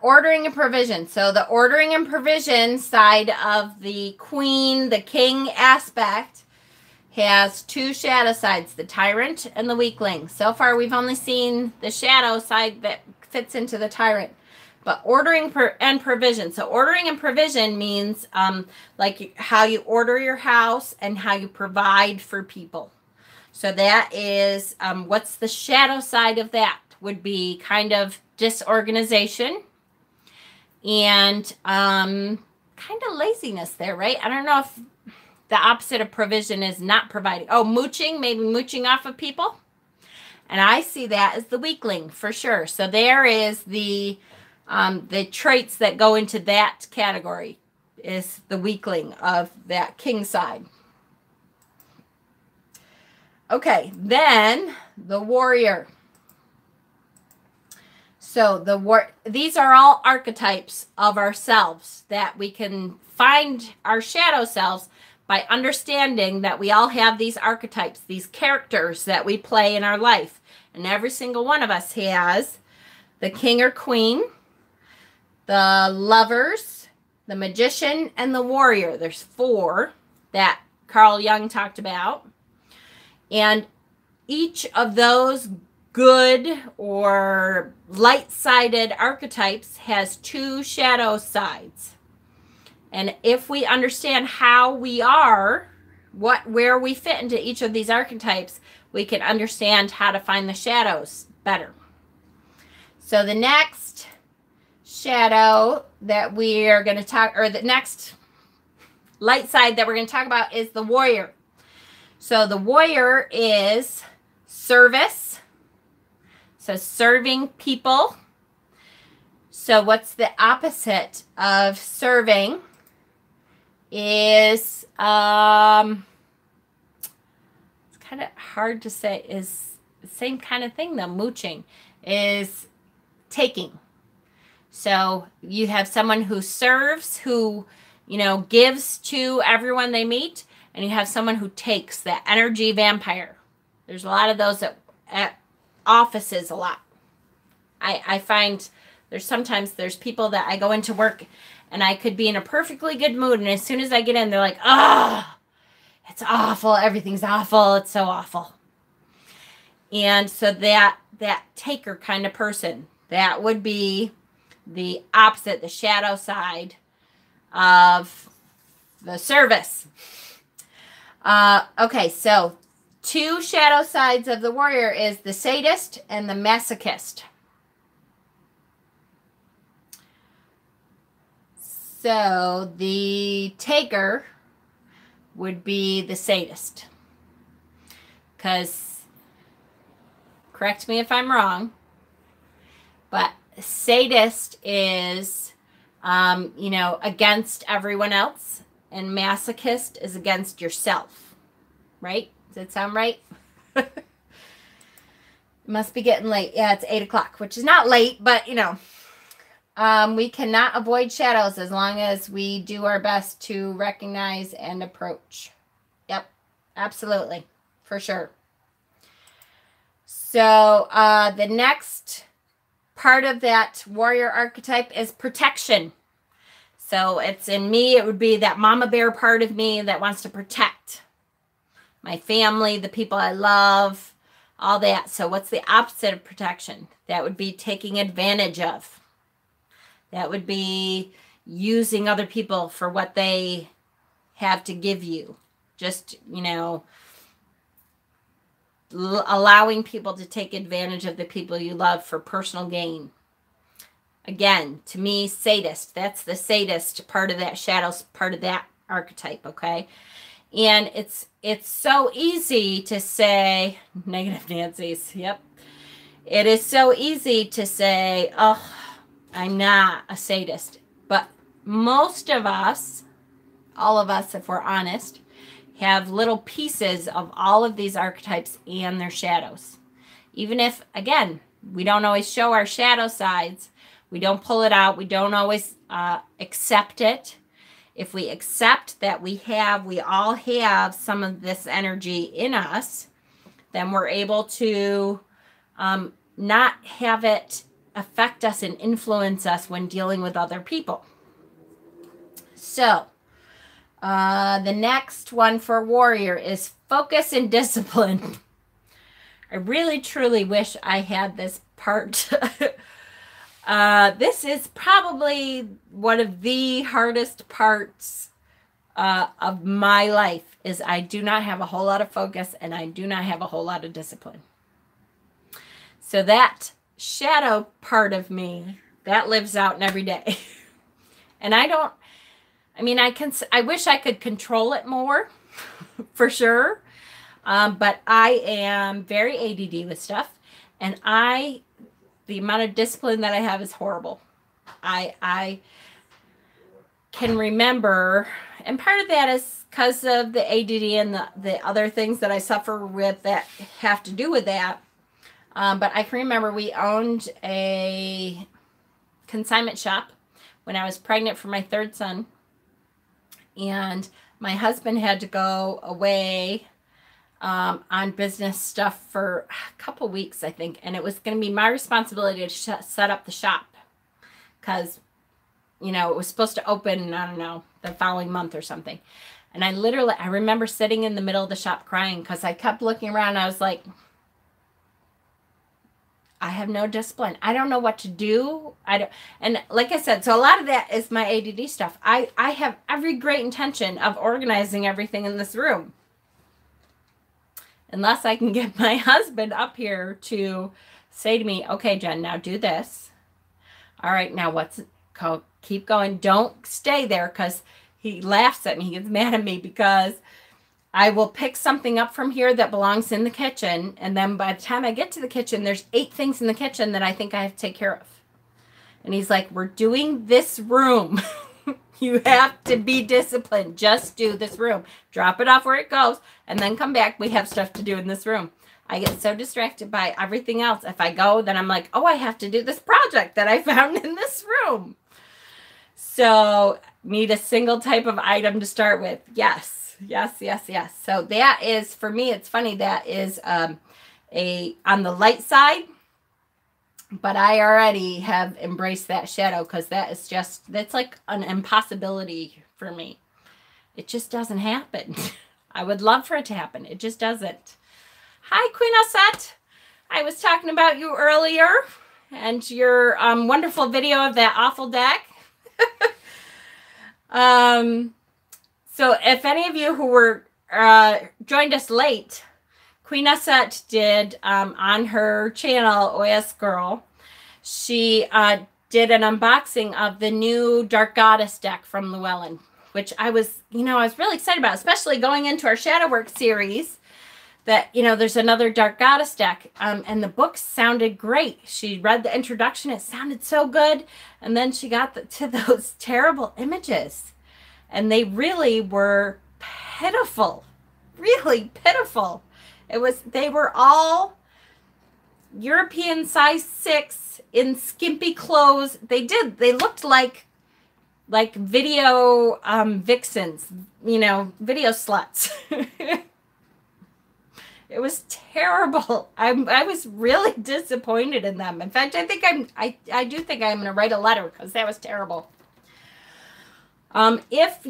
A: Ordering and provision. So the ordering and provision side of the queen, the king aspect has two shadow sides, the tyrant and the weakling. So far, we've only seen the shadow side that fits into the tyrant. But ordering and provision. So ordering and provision means like how you order your house and how you provide for people. So that is, what's the shadow side of that? Would be kind of disorganization and kind of laziness there, right? I don't know if the opposite of provision is not providing. Oh, mooching, maybe mooching off of people. And I see that as the weakling for sure. So there is the traits that go into that category is the weakling of that king side. Okay, then the warrior. So these are all archetypes of ourselves that we can find our shadow selves by understanding that we all have these archetypes, these characters that we play in our life. And every single one of us has the king or queen, the lovers, the magician, and the warrior. There's 4 that Carl Jung talked about. And each of those good or light-sided archetypes has 2 shadow sides. And if we understand how we are, where we fit into each of these archetypes, we can understand how to find the shadows better. So the next shadow that we are going to talk, or the next light side that we're going to talk about is the warrior. So the warrior is service. So serving people. So what's the opposite of serving is, it's kind of hard to say, is the same kind of thing though. Mooching is taking. So you have someone who serves, who, gives to everyone they meet, and you have someone who takes, that energy vampire. There's a lot of those at offices a lot. I find there's people that I go into work and I could be in a perfectly good mood, and as soon as I get in, they're like, "Ah, it's awful. Everything's awful. It's so awful." And so that taker kind of person, that would be the opposite, the shadow side of the service. Okay, so 2 shadow sides of the warrior is the sadist and the masochist. So the taker would be the sadist. Because, correct me if I'm wrong, but sadist is, against everyone else, and masochist is against yourself. Right? Does that sound right? It must be getting late. Yeah, it's 8 o'clock, which is not late, but, we cannot avoid shadows as long as we do our best to recognize and approach. Yep, absolutely, for sure. So the next part of that warrior archetype is protection. So it's in me, it would be that mama bear part of me that wants to protect my family, the people I love, all that. So what's the opposite of protection? That would be taking advantage of. That would be using other people for what they have to give you. Just, allowing people to take advantage of the people you love for personal gain. Again, to me, sadist. That's the sadist part of that shadow, part of that archetype, okay? And it's so easy to say, negative Nancy's, yep. It is so easy to say, oh, I'm not a sadist. But most of us, all of us, if we're honest, have little pieces of all of these archetypes and their shadows. Even if, again, we don't always show our shadow sides, we don't pull it out, we don't always accept it. If we accept that we all have some of this energy in us, then we're able to not have it affect us and influence us when dealing with other people. So, the next one for warrior is focus and discipline. I really, truly wish I had this part. This is probably one of the hardest parts of my life, is I do not have a whole lot of focus and I do not have a whole lot of discipline. So that shadow part of me, that lives out in every day. And I wish I could control it more, for sure. But I am very ADD with stuff, and the amount of discipline that I have is horrible. I can remember, and part of that is because of the ADD and the other things that I suffer with that have to do with that. But I can remember we owned a consignment shop when I was pregnant for my third son. And my husband had to go away on business stuff for a couple weeks, I think. And it was going to be my responsibility to set up the shop. Because, it was supposed to open, I don't know, the following month or something. And I remember sitting in the middle of the shop crying because I kept looking around and I was like, I have no discipline. I don't know what to do. And like I said, so a lot of that is my ADD stuff. I have every great intention of organizing everything in this room. Unless I can get my husband up here to say to me, okay, Jen, now do this. All right, now keep going. Don't stay there, because he laughs at me. He gets mad at me because I will pick something up from here that belongs in the kitchen, and then by the time I get to the kitchen, there's 8 things in the kitchen that I think I have to take care of. And he's like, we're doing this room. You have to be disciplined. Just do this room. Drop it off where it goes, and then come back. We have stuff to do in this room. I get so distracted by everything else. If I go, then I'm like, oh, I have to do this project that I found in this room. So, need a single type of item to start with. Yes. Yes. So that is, for me, it's funny, that is on the light side, but I already have embraced that shadow, because that's like an impossibility for me. It just doesn't happen. I would love for it to happen. It just doesn't. Hi, Queen Osette. I was talking about you earlier and your wonderful video of that awful deck. So if any of you who were joined us late, Queen Osette did on her channel, OS Girl, she did an unboxing of the new Dark Goddess deck from Llewellyn, which I was really excited about, especially going into our Shadow Work series, that, there's another Dark Goddess deck, and the book sounded great. She read the introduction, it sounded so good, and then she got to those terrible images. And they really were pitiful, really pitiful. They were all European size 6 in skimpy clothes. They looked like video vixens, video sluts. It was terrible. I was really disappointed in them. In fact, I do think I'm going to write a letter, because that was terrible. If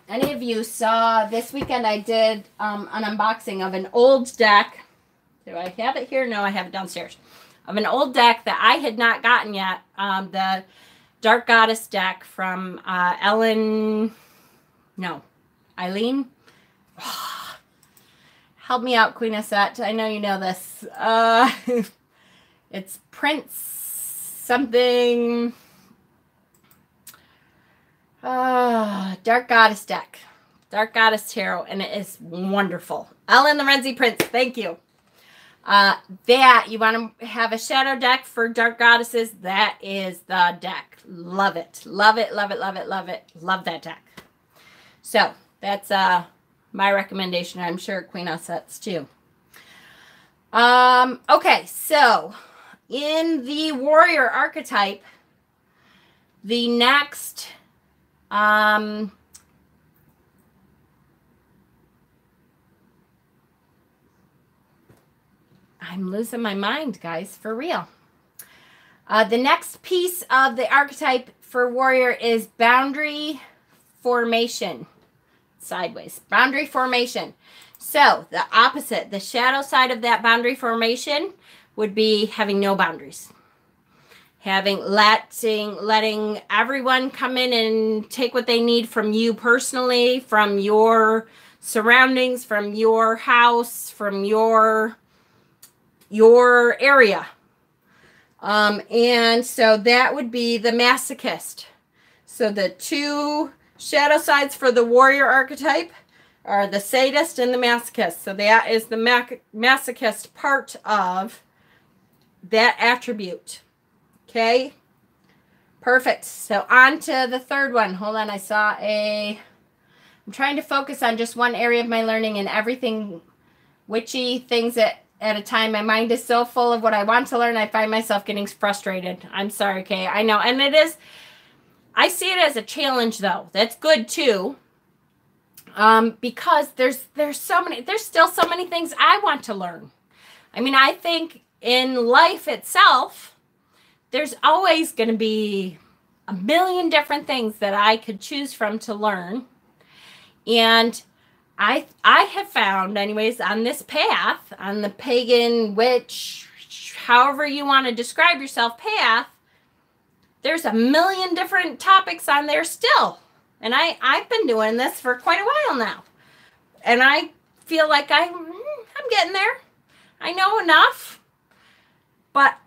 A: any of you saw this weekend, I did an unboxing of an old deck. Do I have it here? No, I have it downstairs. Of an old deck that I had not gotten yet. The Dark Goddess deck from Eileen. Help me out, Queen Osette. I know you know this. It's Prince something. Dark Goddess deck. Dark Goddess Tarot, and it is wonderful. Ellen Lorenzi Prince, thank you. That, you want to have a shadow deck for Dark Goddesses, that is the deck. Love it. Love it, love it, love it, love it. Love that deck. So that's my recommendation. I'm sure Queen Osset's too. Okay, so in the warrior archetype, the next I'm losing my mind, guys, for real. The next piece of the archetype for warrior is boundary formation. Sideways. Boundary formation. So the opposite, the shadow side of that boundary formation would be having no boundaries. Letting everyone come in and take what they need from you personally, from your surroundings, from your house, from your area. And so that would be the masochist. So the two shadow sides for the warrior archetype are the sadist and the masochist. So that is the masochist part of that attribute. Okay. Perfect. So on to the third one. Hold on. I'm trying to focus on just one area of my learning and everything witchy things at a time. My mind is so full of what I want to learn. I find myself getting frustrated. I'm sorry, Kay. I know. And it is, I see it as a challenge though. That's good too. Because there's still so many things I want to learn. I mean, I think in life itself, there's always going to be a million different things that I could choose from to learn. And I have found, anyways, on this path, on the pagan, witch, however you want to describe yourself, path, there's a million different topics on there still. And I've been doing this for quite a while now. And I feel like I'm getting there. I know enough. But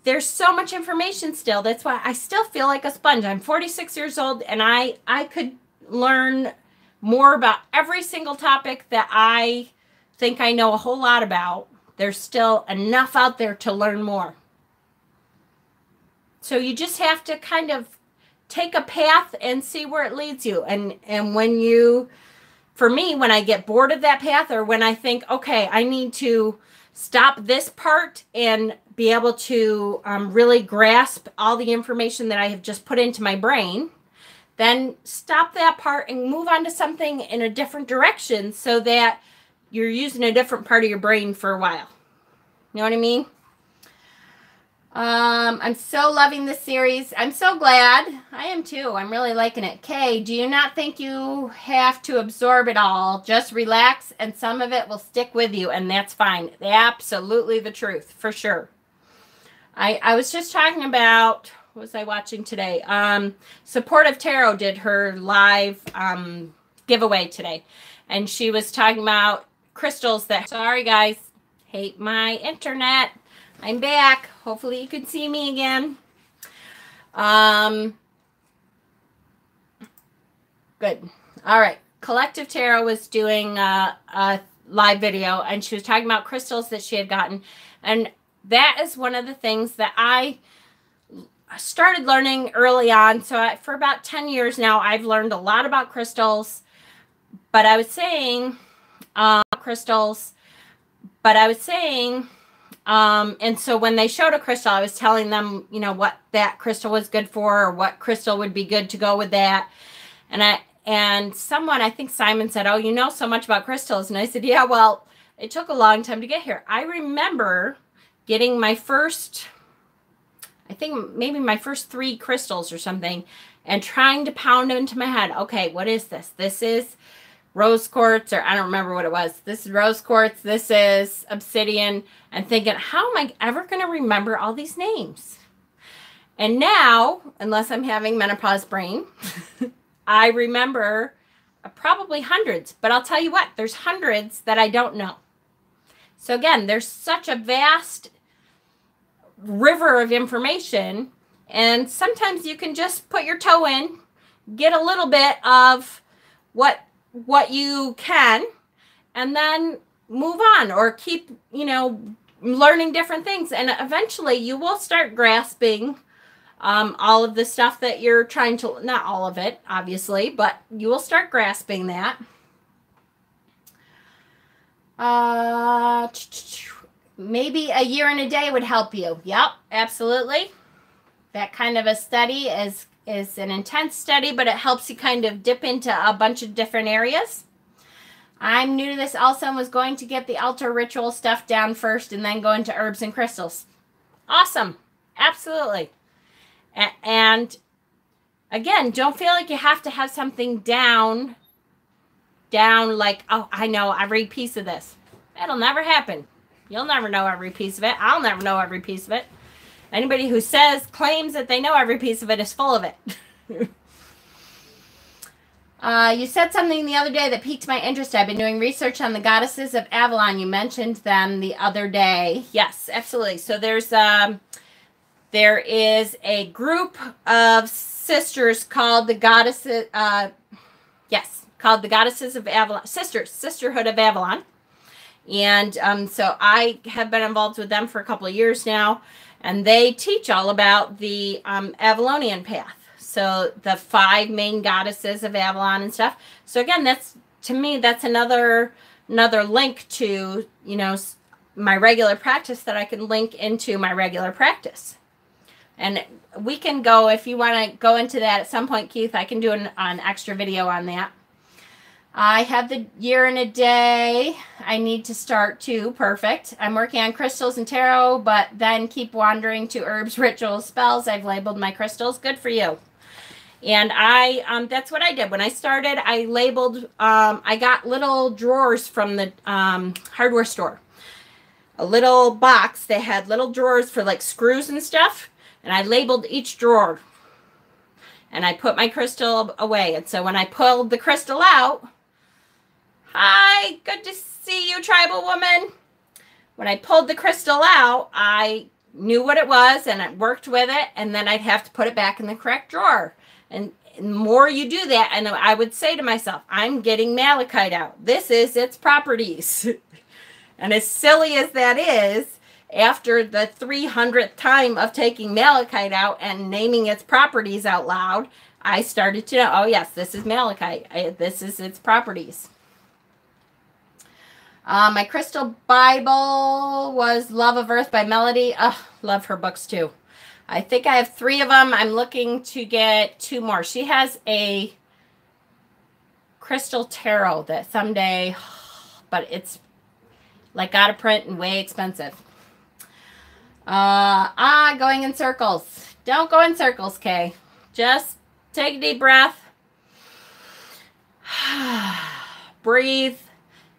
A: there's so much information still. That's why I still feel like a sponge. I'm 46 years old and I could learn more about every single topic that I think I know a whole lot about. There's still enough out there to learn more. So you just have to kind of take a path and see where it leads you. And when you, for me, when I get bored of that path or when I think, okay, I need to stop this part and be able to really grasp all the information that I have just put into my brain, then stop that part and move on to something in a different direction so that you're using a different part of your brain for a while. You know what I mean? I'm so loving this series. I'm so glad. I am too. I'm really liking it. Kay, do you not think you have to absorb it all? Just relax and some of it will stick with you and that's fine. Absolutely the truth, for sure. I was just talking about, what was I watching today? Supportive Tarot did her live giveaway today. And she was talking about crystals that, sorry guys, hate my internet. I'm back. Hopefully you can see me again. Good. All right. Collective Tarot was doing a live video and she was talking about crystals that she had gotten. And that is one of the things that I started learning early on. So for about 10 years now, I've learned a lot about crystals. But I was saying, and so when they showed a crystal, I was telling them, you know, what that crystal was good for or what crystal would be good to go with that. And someone, I think Simon said, oh, you know so much about crystals. And I said, yeah, well, it took a long time to get here. I remember getting my first, I think maybe my first 3 crystals or something and trying to pound into my head. Okay, what is this? This is rose quartz, or I don't remember what it was. This is rose quartz. This is obsidian. And thinking, how am I ever going to remember all these names? And now, unless I'm having menopause brain, I remember probably hundreds. But I'll tell you what, there's hundreds that I don't know. So again, there's such a vast river of information. And sometimes you can just put your toe in, get a little bit of what you can, and then move on or keep, you know, learning different things. And eventually you will start grasping all of the stuff that you're trying to, not all of it, obviously, but you will start grasping that. Maybe a year and a day would help you. Yep, absolutely. That kind of a study is an intense study, but it helps you kind of dip into a bunch of different areas. I'm new to this also and was going to get the altar ritual stuff down first and then go into herbs and crystals. Awesome. Absolutely. And again, don't feel like you have to have something down like, oh, I know every piece of this. That'll never happen. You'll never know every piece of it. I'll never know every piece of it. Anybody who claims that they know every piece of it is full of it. You said something the other day that piqued my interest. I've been doing research on the goddesses of Avalon. You mentioned them the other day. Yes, absolutely. So there is a group of sisters called the goddesses. Called the Goddesses of Avalon, Sisterhood of Avalon. And so I have been involved with them for a couple of years now, and they teach all about the Avalonian path. So the 5 main goddesses of Avalon and stuff. So again, to me, that's another link to, my regular practice that I can link into my regular practice. And we can go, if you want to go into that at some point, Keith, I can do an extra video on that. I have the year and a day. I need to start too. Perfect. I'm working on crystals and tarot, but then keep wandering to herbs, rituals, spells. I've labeled my crystals. Good for you. And that's what I did. When I started, I labeled, I got little drawers from the hardware store. A little box. They had little drawers for like screws and stuff. And I labeled each drawer. And I put my crystal away. And so when I pulled the crystal out, hi, good to see you, tribal woman. When I pulled the crystal out, I knew what it was and I worked with it, and then I'd have to put it back in the correct drawer. And the more you do that, and I would say to myself, I'm getting malachite out. This is its properties. And as silly as that is, after the 300th time of taking malachite out and naming its properties out loud, I started to know, oh yes, this is malachite. This is its properties. My crystal Bible was Love of Earth by Melody. Oh, love her books too. I think I have 3 of them. I'm looking to get 2 more. She has a crystal tarot that someday, but it's like out of print and way expensive. Going in circles. Don't go in circles, Kay. Just take a deep breath. Breathe.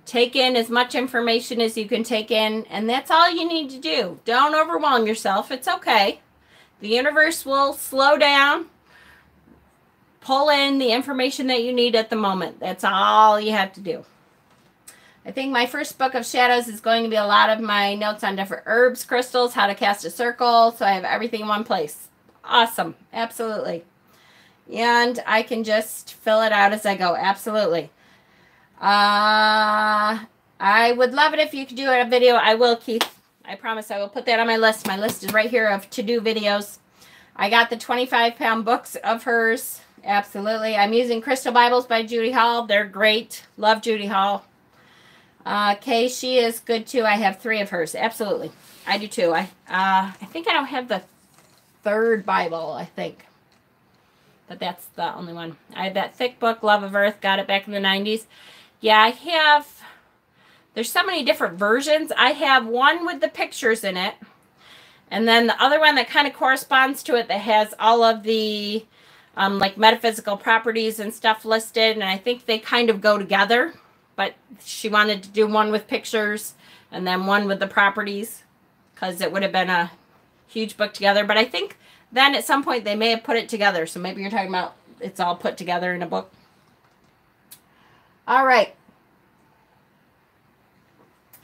A: Take in as much information as you can take in, and that's all you need to do. Don't overwhelm yourself. It's okay. The universe will slow down, pull in the information that you need at the moment. That's all you have to do. I think my first book of shadows is going to be a lot of my notes on different herbs, crystals, how to cast a circle, so I have everything in one place. Awesome. Absolutely. And I can just fill it out as I go. Absolutely. I would love it if you could do a video. I will, Keith. I promise I will put that on my list. My list is right here of to-do videos. I got the 25-pound books of hers. Absolutely. I'm using Crystal Bibles by Judy Hall. They're great. Love Judy Hall. Kay, she is good too. I have 3 of hers. Absolutely. I do too. I think I don't have the 3rd Bible, I think. But that's the only one. I have that thick book, Love of Earth. Got it back in the 90s. Yeah, I have, there's so many different versions. I have one with the pictures in it. And then the other one that kind of corresponds to it that has all of the like metaphysical properties and stuff listed. And I think they kind of go together. But she wanted to do one with pictures and then one with the properties, because it would have been a huge book together. But I think then at some point they may have put it together. So maybe you're talking about it's all put together in a book. All right.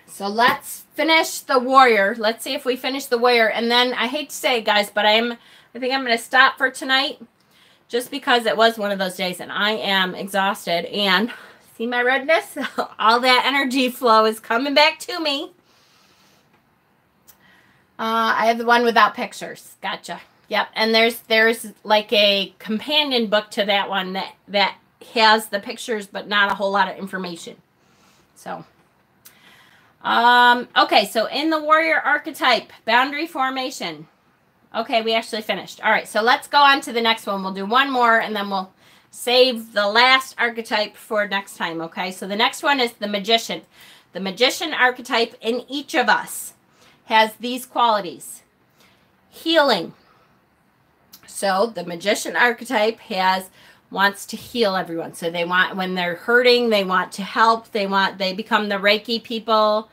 A: So let's finish the warrior. Let's see if we finish the warrior. And then I hate to say it, guys, but I think I'm going to stop for tonight just because it was one of those days and I am exhausted. And see my redness? All that energy flow is coming back to me. I have the one without pictures. Gotcha. Yep, and there's like a companion book to that one that has the pictures but not a whole lot of information. So, okay, so in the warrior archetype, boundary formation. Okay, we actually finished. All right, so let's go on to the next one. We'll do one more, and then we'll save the last archetype for next time, okay? So the next one is the magician. The magician archetype in each of us has these qualities. Healing. So the magician archetype wants to heal everyone. So they want, when they're hurting, they want to help. They become the Reiki people.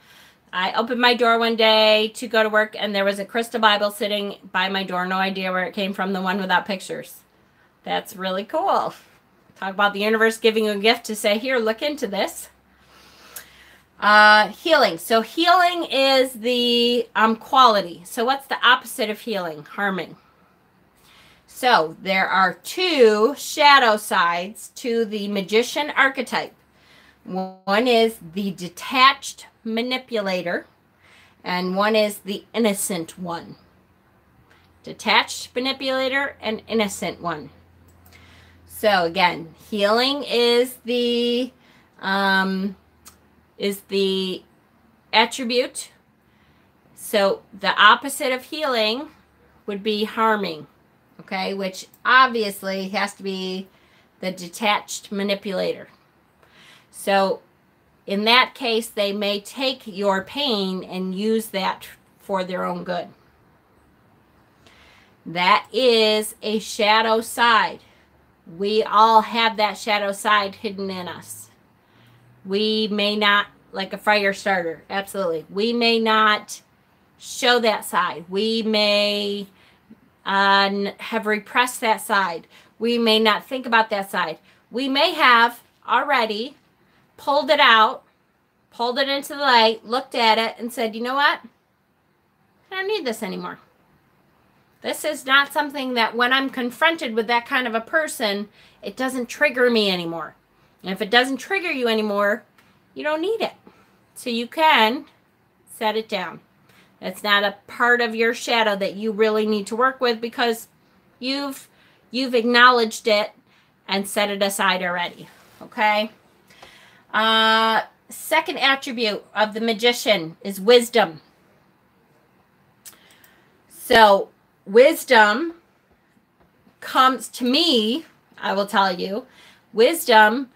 A: I opened my door one day to go to work, and there was a crystal Bible sitting by my door. No idea where it came from, the one without pictures. That's really cool. Talk about the universe giving you a gift to say, here, look into this. Healing. So healing is the quality. So what's the opposite of healing? Harming. So there are two shadow sides to the magician archetype. One is the detached manipulator, and one is the innocent one. Detached manipulator and innocent one. So again, healing is the attribute. So the opposite of healing would be harming, okay, which obviously has to be the detached manipulator. So in that case, they may take your pain and use that for their own good. That is a shadow side. We all have that shadow side hidden in us. We may not, like a fire starter, absolutely. We may not show that side. We may have repressed that side. We may not think about that side. We may have already pulled it out, pulled it into the light, looked at it, and said, you know what? I don't need this anymore. This is not something that when I'm confronted with that kind of a person, it doesn't trigger me anymore. And if it doesn't trigger you anymore, you don't need it. So you can set it down. It's not a part of your shadow that you really need to work with because you've acknowledged it and set it aside already. Okay? Second attribute of the magician is wisdom. So wisdom comes to me, I will tell you, wisdom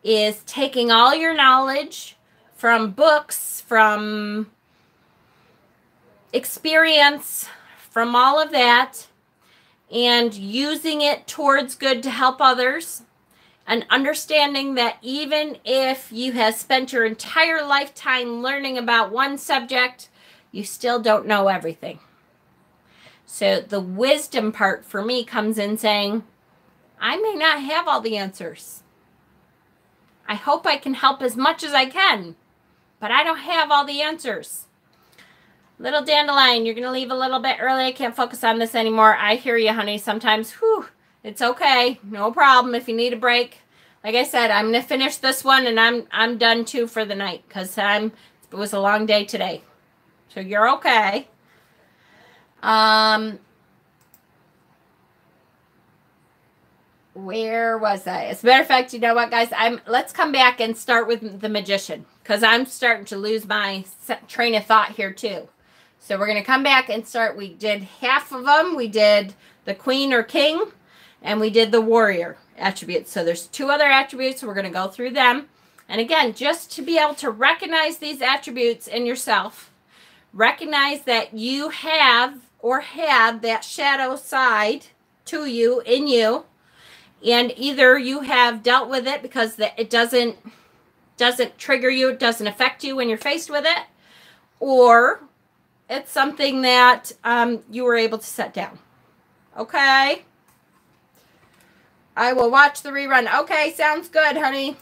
A: is taking all your knowledge from books, from experience, from all of that, and using it towards good to help others, and understanding that even if you have spent your entire lifetime learning about one subject, you still don't know everything. So the wisdom part for me comes in saying, I may not have all the answers. I hope I can help as much as I can, but I don't have all the answers. Little dandelion, you're going to leave a little bit early. I can't focus on this anymore. I hear you, honey. Sometimes, it's okay. No problem if you need a break. Like I said, I'm going to finish this one, and I'm done too for the night because it was a long day today. So you're okay. Where was I? As a matter of fact, you know what, guys? Let's come back and start with the magician because I'm starting to lose my train of thought here too. So we're going to come back and start. We did half of them. We did the queen or king, and we did the warrior attributes. So there's two other attributes. We're going to go through them. And again, just to be able to recognize these attributes in yourself, recognize that you have or had that shadow side to you, in you, and either you have dealt with it because it doesn't trigger you, it doesn't affect you when you're faced with it, or it's something that you were able to set down. Okay? I will watch the rerun. Okay, sounds good, honey.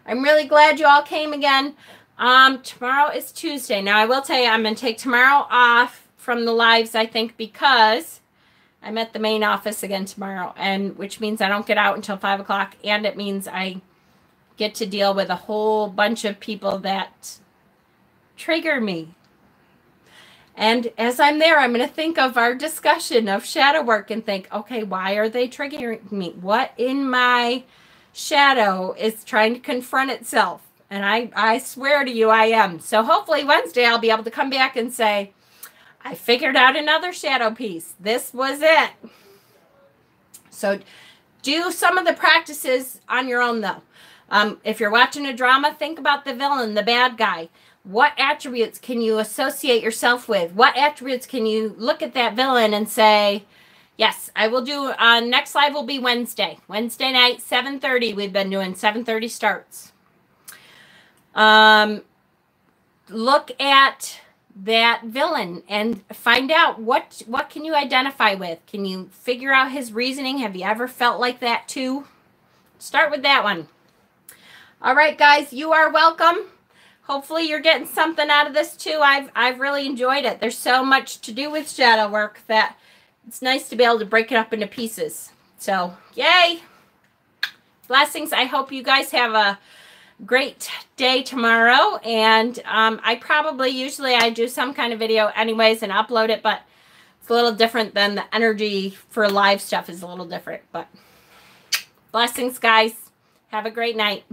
A: I'm really glad you all came again. Tomorrow is Tuesday. Now, I will tell you, I'm going to take tomorrow off from the lives, I think, because I'm at the main office again tomorrow, and which means I don't get out until 5 o'clock, and it means I get to deal with a whole bunch of people that trigger me. And as I'm there, I'm going to think of our discussion of shadow work and think, okay, why are they triggering me? What in my shadow is trying to confront itself? And I swear to you, I am. So hopefully Wednesday, I'll be able to come back and say, I figured out another shadow piece. This was it. So do some of the practices on your own, though. If you're watching a drama, think about the villain, the bad guy. What attributes can you associate yourself with? What attributes can you look at that villain and say, yes, I will do, next live will be Wednesday. Wednesday night, 7:30. We've been doing 7:30 starts. Look at that villain and find out what can you identify with. Can you figure out his reasoning? Have you ever felt like that too? Start with that one. All right, guys, you are welcome. Hopefully you're getting something out of this too. I've really enjoyed it. There's so much to do with shadow work that it's nice to be able to break it up into pieces. So, yay! Blessings. I hope you guys have a great day tomorrow. And usually I do some kind of video anyways and upload it, but it's a little different than the energy for live stuff is a little different. But blessings, guys. Have a great night.